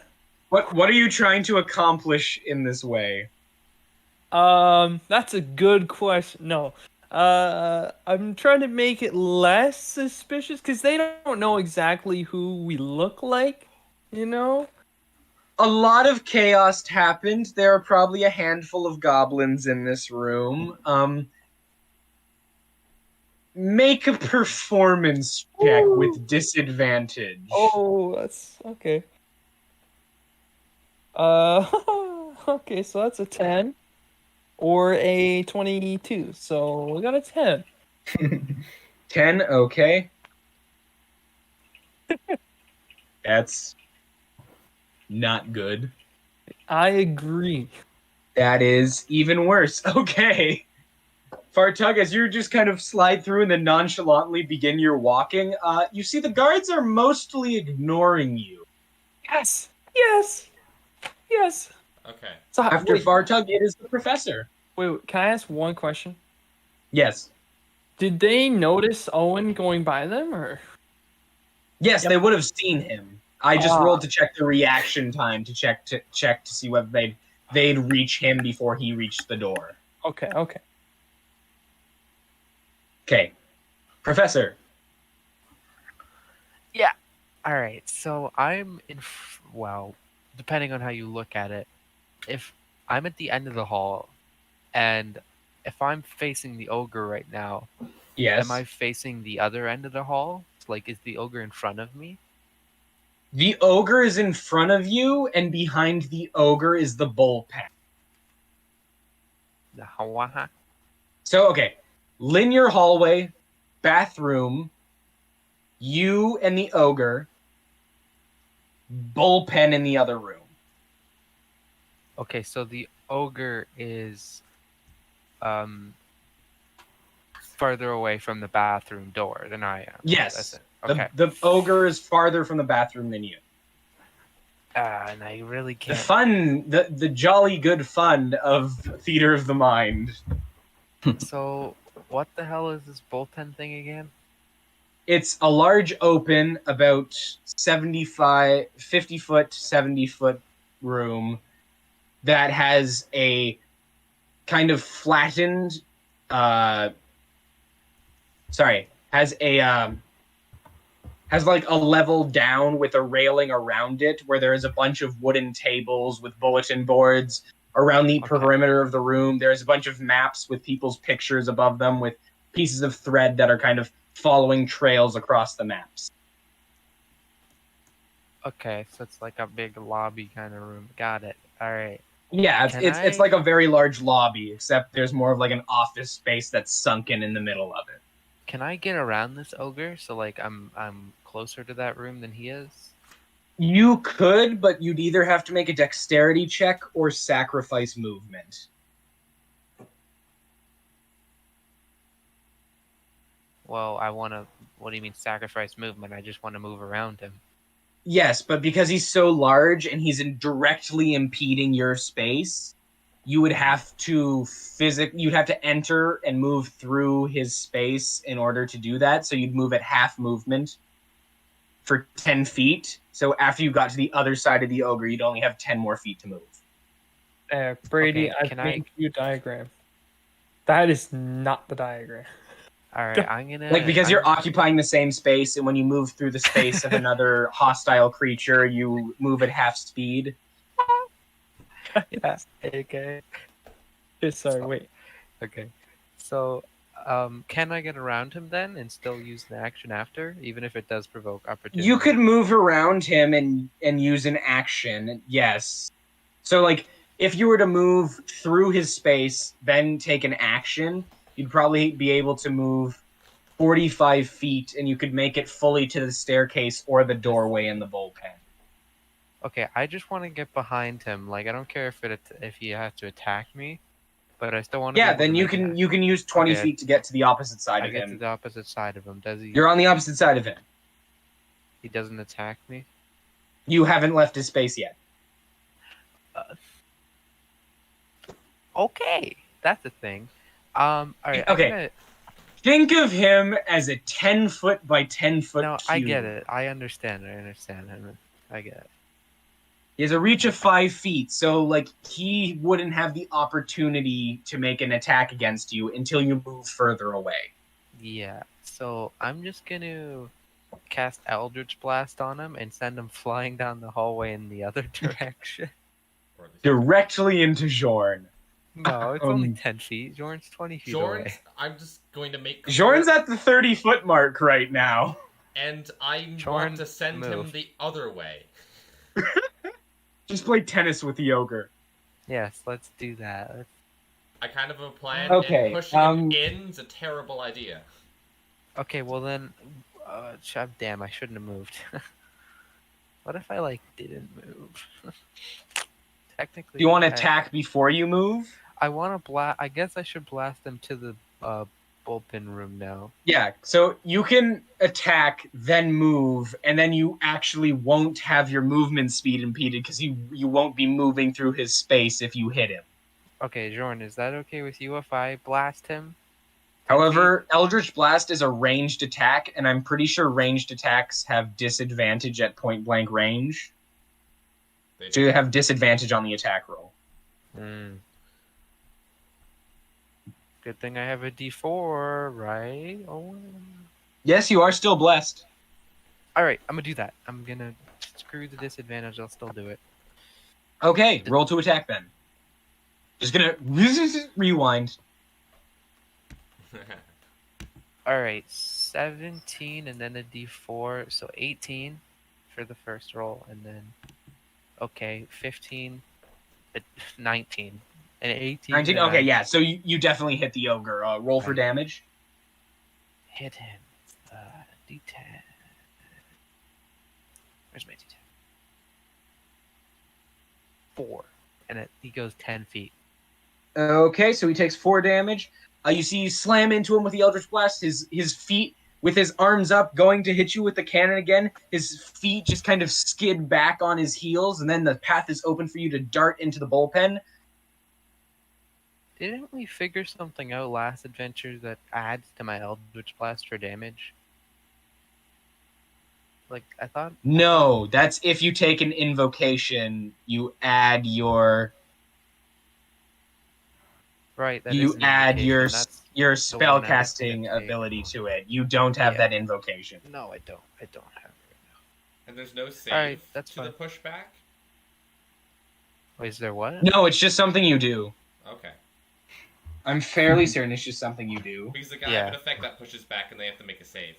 What are you trying to accomplish in this way? That's a good question. No. I'm trying to make it less suspicious because they don't know exactly who we look like, you know? A lot of chaos happened. There are probably a handful of goblins in this room. Make a performance check with disadvantage. Oh, that's okay. Okay, so that's a 10 or a 22. So we got a 10. 10, okay. That's not good. I agree. That is even worse. Okay. Fartug, as you just kind of slide through and then nonchalantly begin your walking, you see the guards are mostly ignoring you. Yes. Yes. Yes. Okay. So After wait, Fartug, it is the professor. wait, can I ask one question? Yes. Did they notice Owen going by them, or? Yes, Yep. they would have seen him. I just Ah. rolled to check the reaction time to check to see whether they'd reach him before he reached the door. Okay. Okay. Professor. All right, so I'm well, depending on how you look at it, if I'm at the end of the hall, and if I'm facing the ogre right now, Yes. am I facing the other end of the hall? Like, is the ogre in front of me? The ogre is in front of you, and behind the ogre is the bullpen. The Hawaha? So, okay. Linear hallway, bathroom, you and the ogre, bullpen in the other room. Okay, so the ogre is farther away from the bathroom door than I am. Yes. That's it. Okay. The ogre is farther from the bathroom than you. And I really The can't. fun, the jolly good fun of Theater of the Mind. So, what the hell is this bullpen thing again? It's a large open, about 50 foot, 70 foot room that has a kind of flattened, has like a level down with a railing around it where there is a bunch of wooden tables with bulletin boards around the perimeter of the room. There's a bunch of maps with people's pictures above them with pieces of thread that are kind of following trails across the maps. Okay, so it's like a big lobby kind of room. Got it. All right. Yeah, Can it's I- like a very large lobby, except there's more of like an office space that's sunken in the middle of it. Can I get around this ogre so like I'm closer to that room than he is? You could, but you'd either have to make a dexterity check or sacrifice movement. Well, I want to. What do you mean sacrifice movement? I just want to move around him. Yes, but because he's so large and he's directly impeding your space, you would have to you'd have to enter and move through his space in order to do that. So you'd move at half movement for 10 feet. So after you got to the other side of the ogre, you'd only have 10 more feet to move. Brady, Okay, can I- made you a diagram. That is not the diagram. All right, I'm gonna Like, because you're I'm- occupying the same space, and when you move through the space of another hostile creature, you move at half speed. Yeah. Okay. Sorry, wait. Okay. So, can I get around him then and still use the action after, even if it does provoke opportunity? You could move around him and use an action, yes. So, like, if you were to move through his space, then take an action, you'd probably be able to move 45 feet, and you could make it fully to the staircase or the doorway in the bullpen. Okay, I just want to get behind him. Like, I don't care if he has to attack me, but I still want to. Yeah, then you can use 20 Okay. feet to get to the opposite side I of get to him. the opposite side of him. Does he? You're on the opposite side of him. He doesn't attack me. You haven't left his space yet. Okay, that's a thing. All right. Okay. Think of him as a 10-foot by 10-foot No, cube. I get it. I understand. I get it. He has a reach of 5 feet, so like he wouldn't have the opportunity to make an attack against you until you move further away. Yeah. So I'm just gonna cast Eldritch Blast on him and send him flying down the hallway in the other direction. Or at least- Directly into Jorn. No, it's only 10 feet. Jorn's 20 feet away. Jorn's, I'm just going to make. Jorn's at the 30-foot mark right now. And I Jorn, want to send him move. the other way. Just play tennis with the ogre. Yes, let's do that. I kind of have a plan, Okay, and pushing him in's a terrible idea. Okay, well then, damn, I shouldn't have moved. What if I like didn't move? Technically, Do you want to attack before you move? I want to blast. I guess I should blast them to the bullpen room now. Yeah, so you can attack, then move, and then you actually won't have your movement speed impeded because you won't be moving through his space if you hit him. Okay, Jorn, is that okay with you if I blast him? However, Eldritch Blast is a ranged attack, and I'm pretty sure ranged attacks have disadvantage at point-blank range. So you have disadvantage on the attack roll. Good thing I have a D4, right? Oh. Yes, you are still blessed. All right, I'm gonna do that. I'm gonna screw the disadvantage. I'll still do it. Okay, roll to attack then. Just gonna rewind. All right, 17 and then a D4, so 18 for the first roll, and then 15, 19, and 18. 19? and Okay, I yeah, so you definitely hit the ogre. Roll for damage. hit him. D10. Where's my D10? 4, and he goes 10 feet. Okay, so he takes 4 damage. You see you slam into him with the Eldritch Blast. His feet, with his arms up, going to hit you with the cannon again. His feet just kind of skid back on his heels, and then the path is open for you to dart into the bullpen. Didn't we figure something out last adventure that adds to my Eldritch Blast for damage? Like, I thought... No, that's if you take an invocation, you add your... Right, that you is an add your invocation. That's the one I was spellcasting gonna take. ability to it. You don't have Yeah. that invocation. No, I don't. I don't have it And there's no save Alright, that's to the fine. pushback? right now. Is there what? No, it's just something you do. Okay. I'm fairly certain it's just something you do. Because the guy Yeah. have an effect that pushes back and they have to make a save.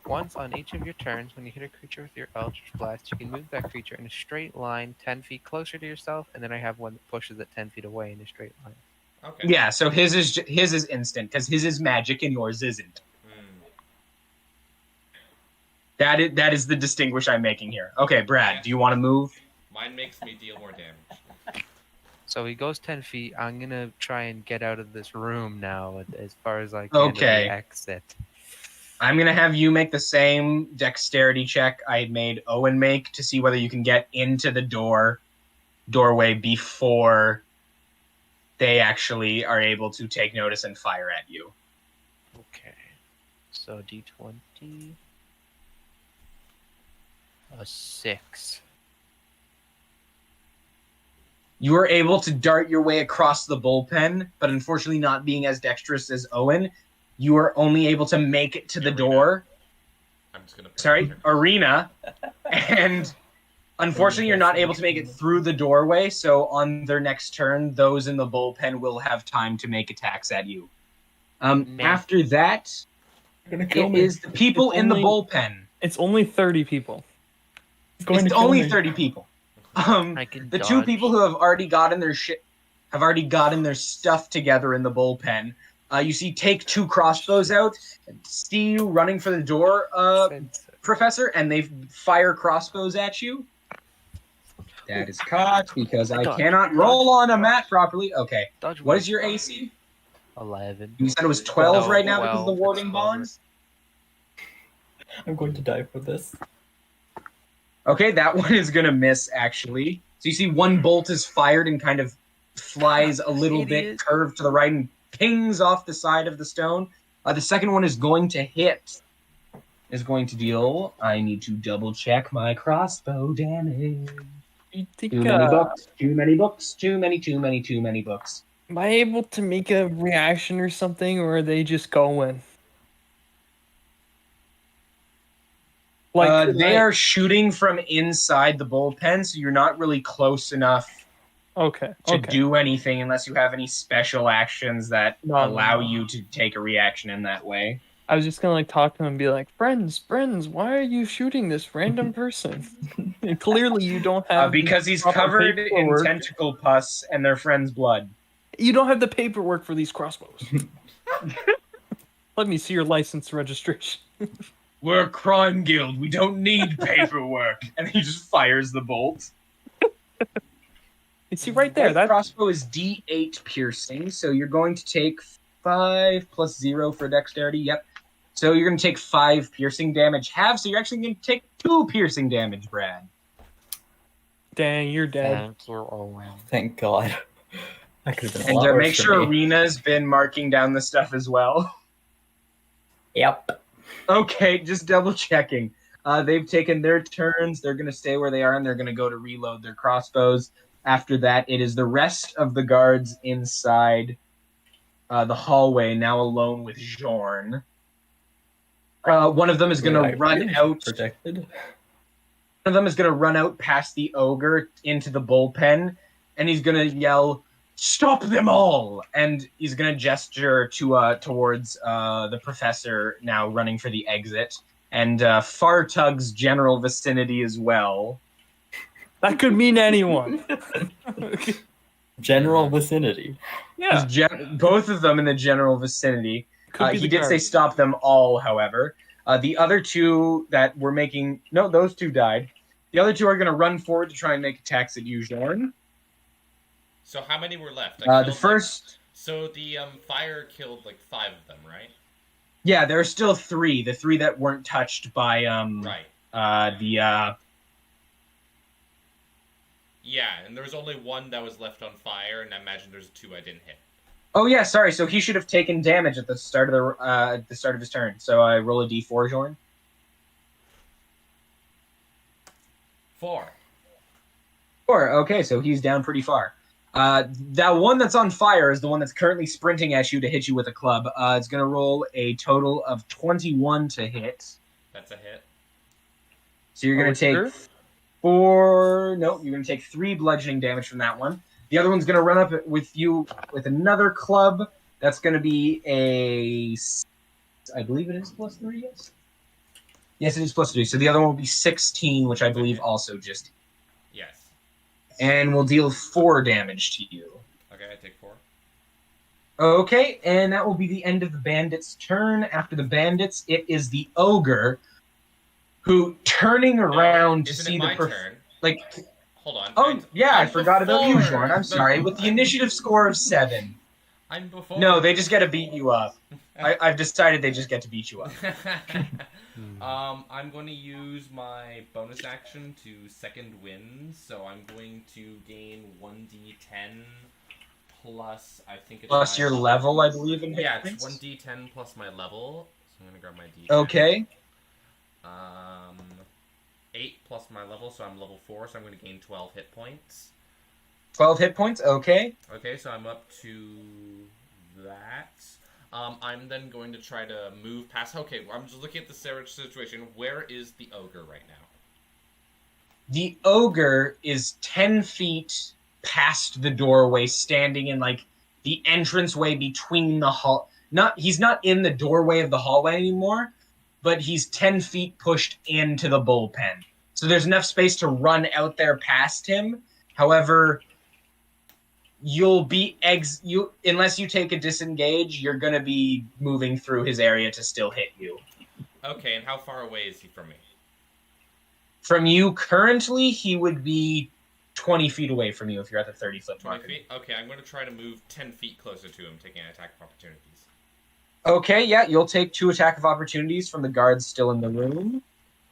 Once on each of your turns, when you hit a creature with your Eldritch Blast, you can move that creature in a straight line 10 feet closer to yourself, and then I have one that pushes it 10 feet away in a straight line. Okay. Yeah, so his is instant because his is magic and yours isn't. That is the distinguish I'm making here. Okay, Brad, do you want to move? Mine makes me deal more damage. So he goes 10 feet. I'm going to try and get out of this room now as far as I can to the Okay. exit. I'm gonna have you make the same dexterity check I had made Owen make to see whether you can get into the doorway before they actually are able to take notice and fire at you. Okay. So D20. A 6. You were able to dart your way across the bullpen, but unfortunately not being as dexterous as Owen, you are only able to make it to the door. I'm just gonna. Sorry, arena. And unfortunately, you're not able to make it through the doorway, so on their next turn, those in the bullpen will have time to make attacks at you. After that, Gonna kill it me. is the people It's in the only- bullpen. It's only 30 people. It's only 30 people. I can The two dodge. people who have already gotten their stuff together in the bullpen. You see, take 2 crossbows out, see you running for the door, Professor, and they fire crossbows at you. That is caught because I Dodge, cannot dodge, roll on a dodge. mat properly. Okay. Dodge What me. is your AC? 11. You said it was 12 No, right now because of the 12. warding It's 12. bonds? I'm going to die for this. Okay, that one is going to miss, actually. So you see one bolt is fired and kind of flies a little bit Idiot. curved to the right and pings off the side of the stone. The second one is going to hit. Is going to deal. I need to double check my crossbow damage. You think, Too many books. Too many books. Too many books. am I able to make a reaction or something, or are they just going? Like, could They I- are shooting from inside the bullpen, so you're not really close enough okay. to Okay. do anything unless you have any special actions that No, no, allow no. you to take a reaction in that way. I was just gonna like talk to him and be like, friends, why are you shooting this random person? And clearly, you don't have Because the he's proper covered in paperwork. tentacle pus and their friend's blood. You don't have the paperwork for these crossbows. Let me see your license registration. We're a crime guild. We don't need paperwork. And he just fires the bolt. You see right there. That That crossbow is D8 piercing, so you're going to take 5 plus 0 for dexterity. Yep. So you're going to take 5 piercing damage half, so you're actually going to take 2 piercing damage, Brad. dang, you're dead. Thank you, Owen. Thank God. That could have been a And lot worse make for sure me. Arena's been marking down the stuff as well. Yep. Okay, just double checking. They've taken their turns. They're going to stay where they are, and they're going to go to reload their crossbows. After that, it is the rest of the guards inside the hallway, now alone with Jorn. One of them is going I to run feel out. protected. One of them is going to run out past the ogre into the bullpen, and he's going to yell, "Stop them all!" And he's going to gesture to towards the professor now running for the exit, and Fartug's general vicinity as well. That could mean anyone. General vicinity. Yeah. Both of them in the general vicinity. Could be He the did say guards. stop them all, however. The other two that were making... No, those two died. The other two are going to run forward to try and make attacks at you, Jorn. So how many were left? The first... So the fire killed like 5 of them, right? Yeah, there are still 3. The 3 that weren't touched by Right. the... Yeah, and there was only 1 that was left on fire, and I imagine there's 2 I didn't hit. Oh yeah, sorry. So he should have taken damage at the start of the start of his turn. So I roll a d4, Jorn. 4. 4. Okay, so he's down pretty far. That one that's on fire is the one that's currently sprinting at you to hit you with a club. It's going to roll a total of 21 to hit. That's a hit. So you're going to take Sure? 4... No, you're going to take 3 bludgeoning damage from that one. The other one's going to run up with you with another club. That's going to be a... I believe it is plus 3, yes? Yes, it is plus 3. So the other one will be 16, which I believe also just... Yes. And will deal 4 damage to you. Okay, I take 4. Okay, and that will be the end of the bandits' turn. After the bandits, it is the ogre, who, turning around to Isn't see it the... my turn? Like... Hold on. Oh, yeah, I I'm forgot about you, before Jorn. I'm sorry. With the initiative score of 7. I'm before. No, they just get to beat you up. I've decided they just get to beat you up. I'm going to use my bonus action to second wind, so I'm going to gain 1d10 plus, I think it's Plus my your level, I believe, in hit Yeah, it's points. 1d10 plus my level. So I'm going to grab my d10. Okay. 8 plus my level, so I'm level 4, so I'm going to gain 12 hit points. 12 hit points, okay. Okay, so I'm up to that. I'm then going to try to move past... Okay, I'm just looking at the situation. Where is the ogre right now? The ogre is 10 feet past the doorway, standing in, like, the entranceway between the hall... He's not in the doorway of the hallway anymore, but he's 10 feet pushed into the bullpen. So there's enough space to run out there past him. However, you'll be unless you take a disengage, you're going to be moving through his area to still hit you. Okay, and how far away is he from me? From you currently, he would be 20 feet away from you if you're at the 30-foot 20 marker. feet? Okay, I'm going to try to move 10 feet closer to him, taking an attack of opportunities. Okay, yeah, you'll take 2 attack of opportunities from the guards still in the room.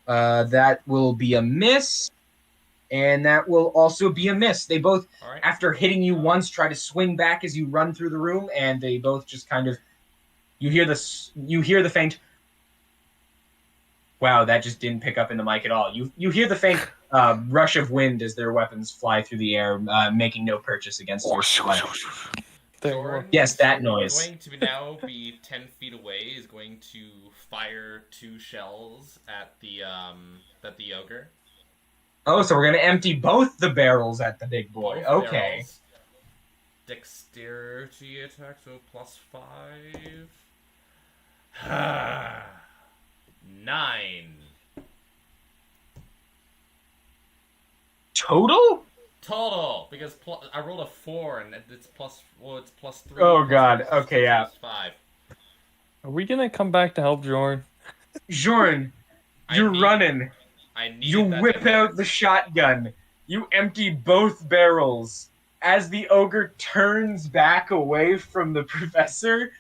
That will be a miss, and that will also be a miss. They both, Alright. after hitting you once, try to swing back as you run through the room, and they both just kind of... You hear the faint... Wow, that just didn't pick up in the mic at all. You hear the faint rush of wind as their weapons fly through the air, making no purchase against your sweat. Jorn, Yes, that we're noise. going to now be 10 feet away, is going to fire 2 shells at the ogre. Oh, so we're going to empty both the barrels at the big boy. Both Okay. barrels. Dexterity attack, so +5. 9. Total, because I rolled a 4 and it's +3. Oh, God. Okay, yeah. +5. Are we gonna come back to help Jorn? Jorn, you're running. I need You whip out the shotgun. You empty both barrels. As the ogre turns back away from the professor,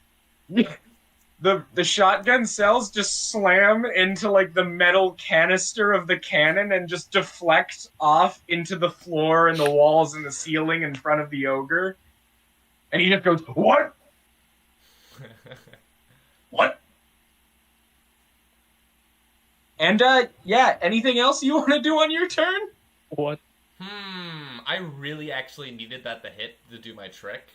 the shotgun cells just slam into like the metal canister of the cannon and just deflect off into the floor and the walls and the ceiling in front of the ogre. And he just goes, "What? What?" And yeah, anything else you want to do on your turn? What? I really actually needed that to hit to do my trick.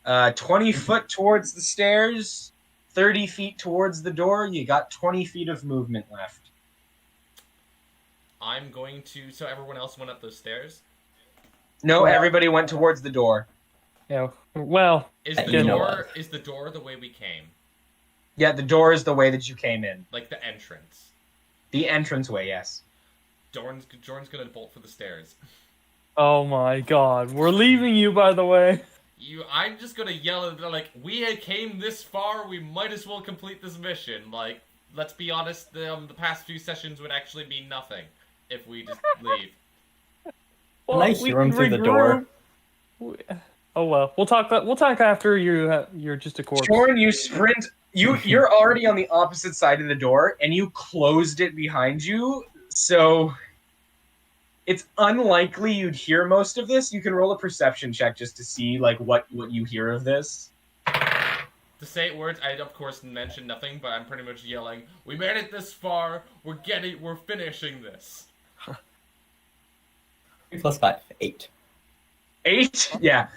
20 foot towards the stairs, 30 feet towards the door. You got 20 feet of movement left. I'm going to... So everyone else went up those stairs? No, Well- everybody went towards the door. Yeah. Well, Is You know the door the way we came? Yeah, the door is the way that you came in. Like the entrance? The entranceway, yes. Jorn's gonna bolt for the stairs. oh my God, we're leaving you. By the way. I'm just gonna yell at them like, we came this far, we might as well complete this mission. Like, let's be honest, the past few sessions would actually mean nothing if we just leave. Well, Nice, we you run can through the door. Oh well, we'll talk after you're just a corpse. Jorn, you sprint. You're already on the opposite side of the door, and you closed it behind you, so it's unlikely you'd hear most of this. You can roll a perception check just to see like what you hear of this. To say words, I of course mentioned nothing, but I'm pretty much yelling, we made it this far, we're finishing this. 3 + 5, 8. 8? Yeah.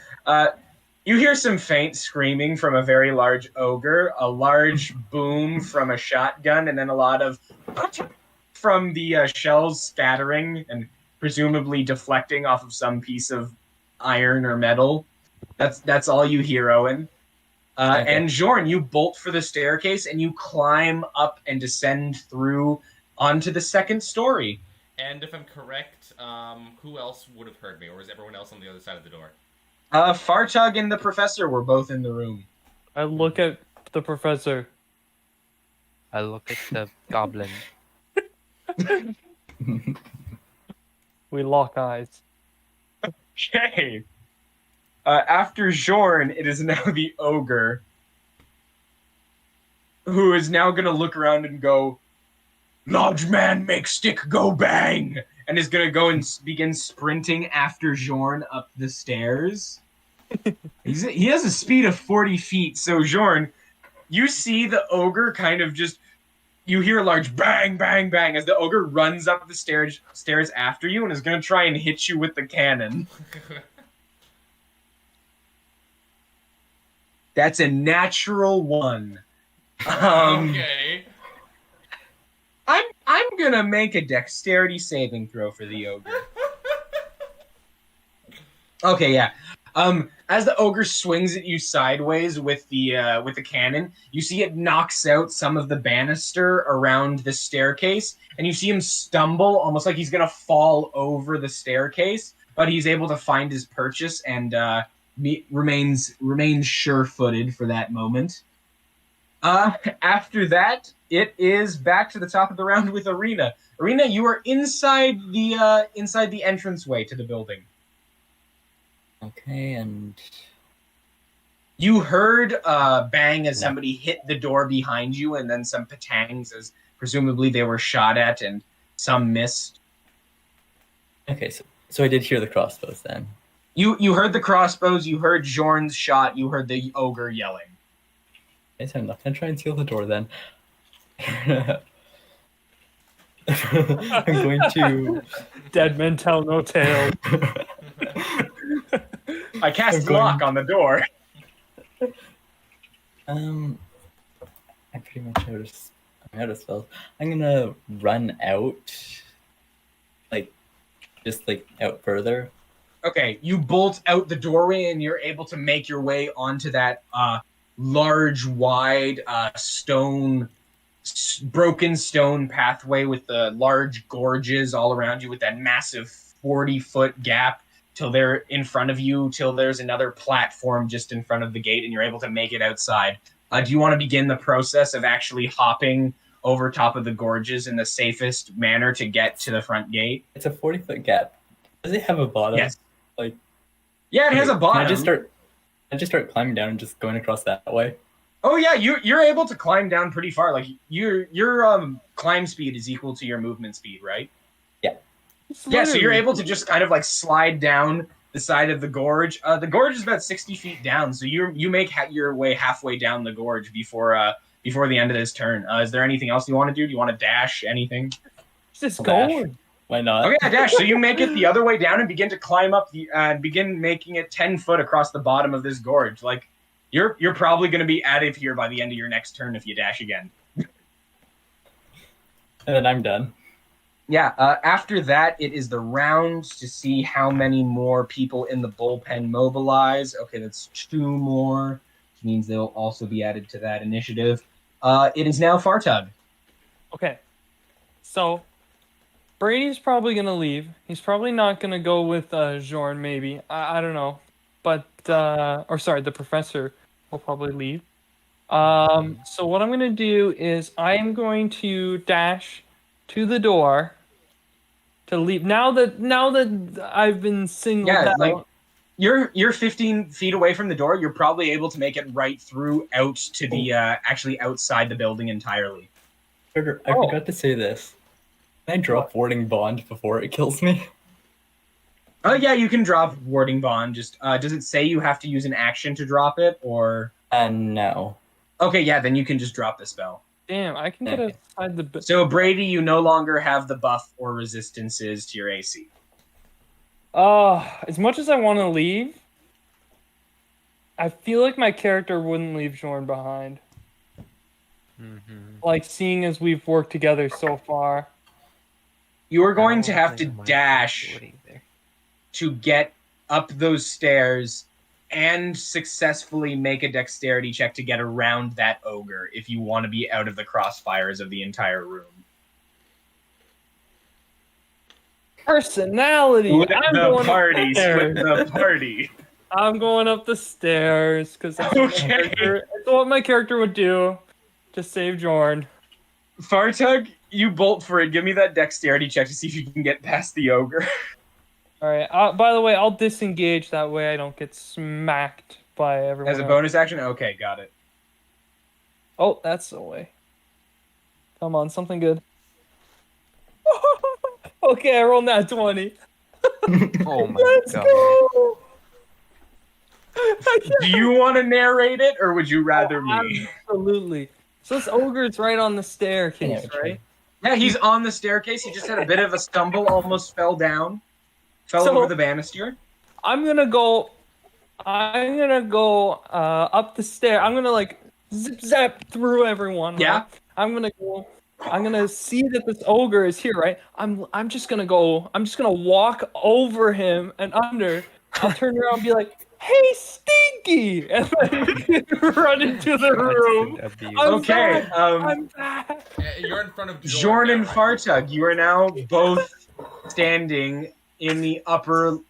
You hear some faint screaming from a very large ogre, a large boom from a shotgun, and then a lot of from the shells scattering and presumably deflecting off of some piece of iron or metal. That's all you hear, Owen. Okay. And Jorn, you bolt for the staircase and you climb up and descend through onto the second story. And if I'm correct, who else would have heard me, or is everyone else on the other side of the door? Fartug and the professor were both in the room. I look at the professor. I look at the goblin. We lock eyes. Okay. After Jorn, it is now the ogre, who is now going to look around and go, "Large man, make stick go bang!" And is going to go and begin sprinting after Jorn up the stairs. He has a speed of 40 feet, so Jorn, you see the ogre kind of just... You hear a large bang, bang, bang as the ogre runs up the stairs after you and is going to try and hit you with the cannon. That's a natural 1. Okay. I'm gonna make a dexterity saving throw for the ogre. Okay, yeah. As the ogre swings at you sideways with the cannon, you see it knocks out some of the banister around the staircase, and you see him stumble, almost like he's gonna fall over the staircase, but he's able to find his purchase and remains sure-footed for that moment. After that, it is back to the top of the round with Arena. Arena, you are inside the entranceway to the building. Okay, and You heard bang as somebody hit the door behind you, and then some patangs as presumably they were shot at, and some missed. okay, so I did hear the crossbows then. You heard the crossbows, you heard Jorn's shot, you heard the ogre yelling. Okay, so I'm not gonna try and seal the door then. I'm going to. Dead men tell no tale. I cast I'm going- lock on the door. I'm pretty much I'm out of spells. I'm gonna run out, just out further. Okay, you bolt out the doorway and you're able to make your way onto that large, wide broken stone pathway with the large gorges all around you, with that massive 40-foot gap till they're in front of you, till there's another platform just in front of the gate, and you're able to make it outside. Do you want to begin the process of actually hopping over top of the gorges in the safest manner to get to the front gate? It's a 40-foot gap. Does it have a bottom? Yes. Like, Yeah, it has a bottom. Can I just start climbing down and just going across that way? Oh yeah, you're able to climb down pretty far. Like your climb speed is equal to your movement speed, right? Yeah, so you're able to just kind of like slide down the side of the gorge. The gorge is about 60 feet down, so you make your way halfway down the gorge before the end of this turn. Is there anything else you want to do? Do you want to dash anything? Just Dash. going. Why not? Okay, yeah, dash. So you make it the other way down and begin to climb up begin making it 10 foot across the bottom of this gorge. Like you're probably going to be out of here by the end of your next turn if you dash again. And then I'm done. Yeah, after that, it is the round to see how many more people in the bullpen mobilize. Okay, that's 2 more, which means they'll also be added to that initiative. It is now Fartug. Okay. So, Brady's probably going to leave. He's probably not going to go with Jorn, maybe. I don't know. But, the professor will probably leave. So what I'm going to do is I'm going to dash to the door to leave. Now that I've been singled out. Like you're 15 feet away from the door. You're probably able to make it right through out to the actually outside the building entirely. I forgot to say this. Can I drop warding bond before it kills me? Oh yeah, you can drop warding bond. Just does it say you have to use an action to drop it, or? No. Okay, yeah, then you can just drop the spell. Damn, I can get outside the... So, Brady, you no longer have the buff or resistances to your AC. As much as I want to leave, I feel like my character wouldn't leave Jorn behind. Mm-hmm. Like, seeing as we've worked together so far. You are going to have to dash to get up those stairs and successfully make a dexterity check to get around that ogre if you want to be out of the crossfires of the entire room. Personality! Split the party. I'm going up the stairs because that's what my character would do to save Jorn. Fartug, you bolt for it. Give me that dexterity check to see if you can get past the ogre. Alright, by the way, I'll disengage, that way I don't get smacked by everyone As a else. bonus action? Okay, got it. Oh, that's the way. Come on, something good. Okay, I rolled that 20. Oh my Let's god. go! Do you want to narrate it, or would you rather me? Absolutely. So this ogre's right on the staircase, Yeah, right? Yeah, he's on the staircase. He just had a bit of a stumble, almost fell down. Fell So- over the banister. I'm gonna go up the stair. I'm gonna like zip zap through everyone. Right? Yeah. I'm gonna see that this ogre is here, right? I'm just gonna walk over him and under. I'll turn around and be like, "Hey, Stinky!" and then run into the room. I'm Okay, back. I'm back. You're in front of Jorn and now. Fartug, you are now both standing in the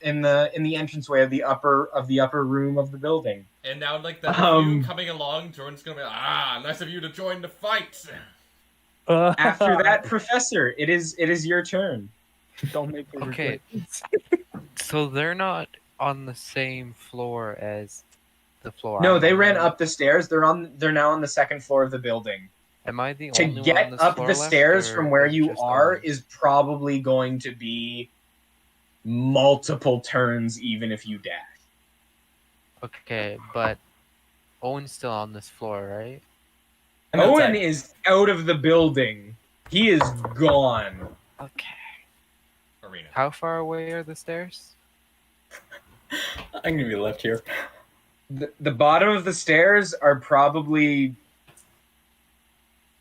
entranceway of the upper room of the building. And now, like, the view coming along, Jordan's gonna be like, nice of you to join the fight. After that, Professor, it is your turn. Don't make me Okay. regret. So they're not on the same floor as the floor. No, I'm they on. ran up the stairs. They're now on the second floor of the building. Am I the To only one on get this up floor the left, stairs or from where is it you just are Owen? is probably going to be multiple turns, even if you dash. Okay, but Owen's still on this floor, right? I'm Owen outside. is out of the building. He is gone. Okay. Arena. How far away are the stairs? I'm gonna be left here. The bottom of the stairs are probably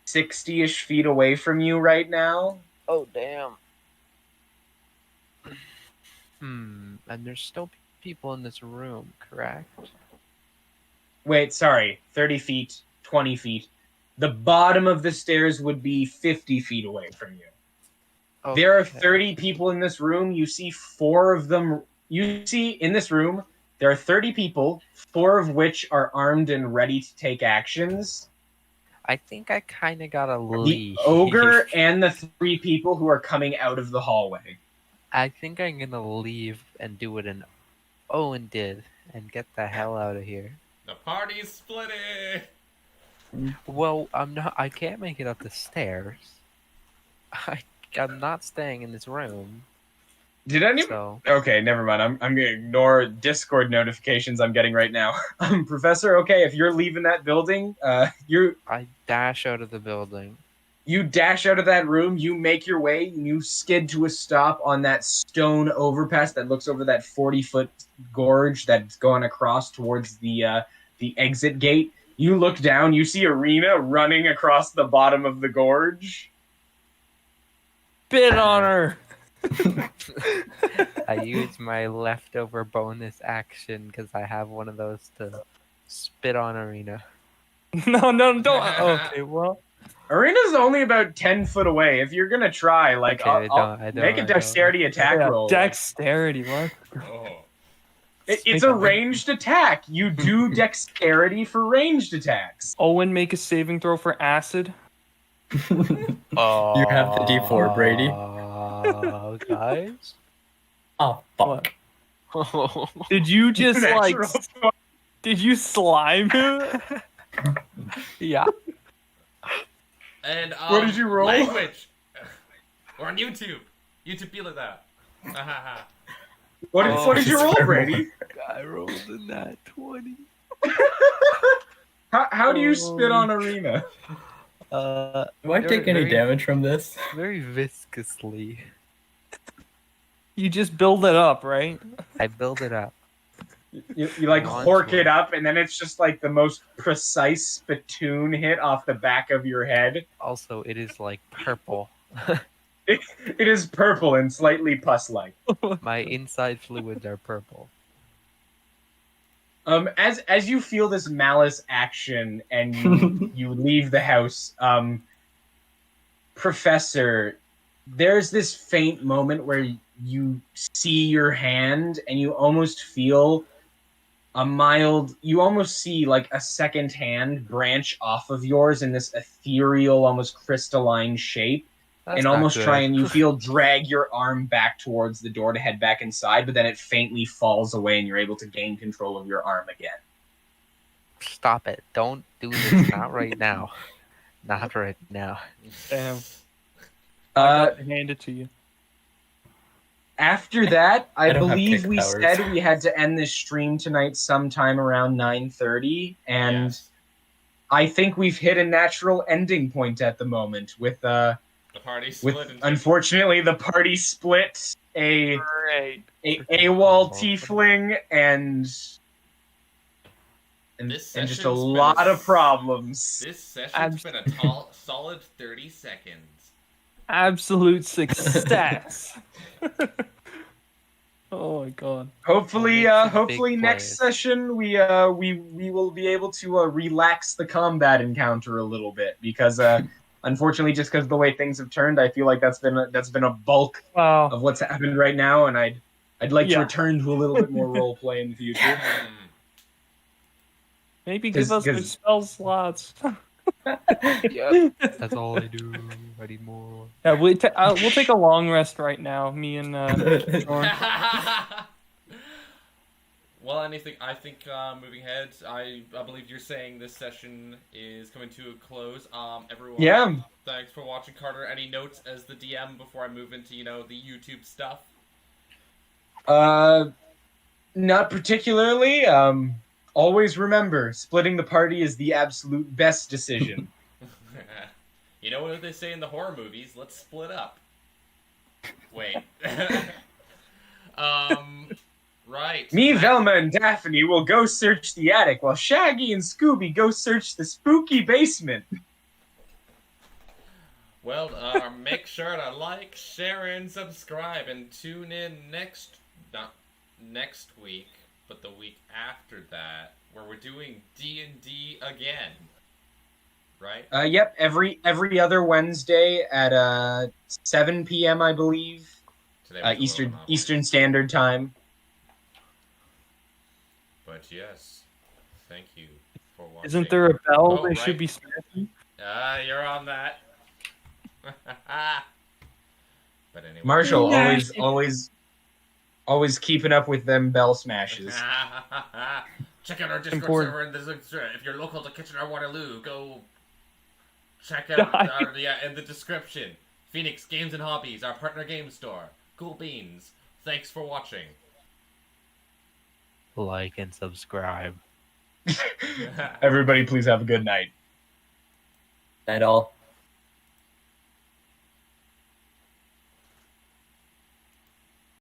60-ish feet away from you right now. Oh, damn. And there's still people in this room, correct? Wait, sorry. 30 feet, 20 feet. The bottom of the stairs would be 50 feet away from you. There are Okay. 30 people in this room. You see 4 of them. You see in this room, there are 30 people, 4 of which are armed and ready to take actions. I think I kind of gotta The leave. ogre and the 3 people who are coming out of the hallway. I think I'm gonna leave and do what an Owen did and get the hell out of here. The party's splitting. Well, I'm not. I can't make it up the stairs. I'm not staying in this room. Did anyone? So Okay, never mind. I'm gonna ignore Discord notifications I'm getting right now. Professor, okay, if you're leaving that building, I dash out of the building. you dash out of that room, you make your way, and you skid to a stop on that stone overpass that looks over that 40-foot gorge that's going across towards the exit gate. You look down, you see Arena running across the bottom of the gorge. Spit on her. I use my leftover bonus action because I have one of those to spit on Arena. No, don't. Okay, well, Arena's only about 10 foot away. If you're gonna try, like, Okay, I'll I don't, make a I don't. dexterity attack yeah, roll. dexterity. What? Oh. It's a ranged attack. You do dexterity for ranged attacks. Owen, make a saving throw for acid. You have the D4, Brady. Guys? Oh, fuck. Did you just like? Natural Did you slime him? Yeah. And What did you roll? Language. We're on YouTube. YouTube be like that. What did you roll, Brady? I rolled in that 20. How do you spit on Arena? Do I take any damage from this? Very viscously. You just build it up, right? I build it up. You like Launch hork one. it up, and then it's just like the most precise spittoon hit off the back of your head. Also, it is like purple. It is purple and slightly pus-like. My inside fluids are purple. As you feel this malice action and you leave the house, Professor, there's this faint moment where you see your hand and you almost feel you almost see like a second hand branch off of yours in this ethereal, almost crystalline shape. That's And not almost good. try and you feel drag your arm back towards the door to head back inside, but then it faintly falls away and you're able to gain control of your arm again. Stop it. Don't do this. Not right now. Not right now. Damn. Uh, Hand it to you. After that, I don't have believe kick we powers. said we had to end this stream tonight sometime around 9:30, and Yes. I think we've hit a natural ending point at the moment with The party split into unfortunately the party split a Great. AWOL tiefling and This just session's a been lot of problems. This session's been a solid 30 seconds. Absolute success. Oh my god. Hopefully, We'll make some hopefully big next plays. session we will be able to relax the combat encounter a little bit because Unfortunately, just because of the way things have turned, I feel like that's been a bulk Wow. of what's happened right now, and I'd like to Yeah. return to a little bit more role play in the future. Hmm. Maybe give us 'Cause- our spell slots. Yep. That's all I do anymore. Yeah, we'll take a long rest right now. Me and Jorn. Well, I think moving ahead, I believe you're saying this session is coming to a close. Everyone, Yeah. thanks for watching. Carter, any notes as the DM before I move into, the YouTube stuff? Not particularly. Always remember, splitting the party is the absolute best decision. You know what they say in the horror movies? Let's split up. Wait. Right. Me, Velma, and Daphne will go search the attic, while Shaggy and Scooby go search the spooky basement. Well, make sure to like, share, and subscribe, and tune in not next week, but the week after that, where we're doing D&D again. Right? Yep, every other Wednesday at 7 p.m. I believe, Today was a little Eastern anomaly. Standard Time. But yes, thank you for watching. Isn't there a bell Oh, they right. should be smashing? You're on that. But anyway. Marshal, Yeah. always keeping up with them bell smashes. Check out our Discord Important. server, and if you're local to Kitchener Waterloo, go check out in the description. Phoenix Games and Hobbies, our partner game store. Cool beans. Thanks for watching. Like and subscribe. Everybody, please have a good night. Night all.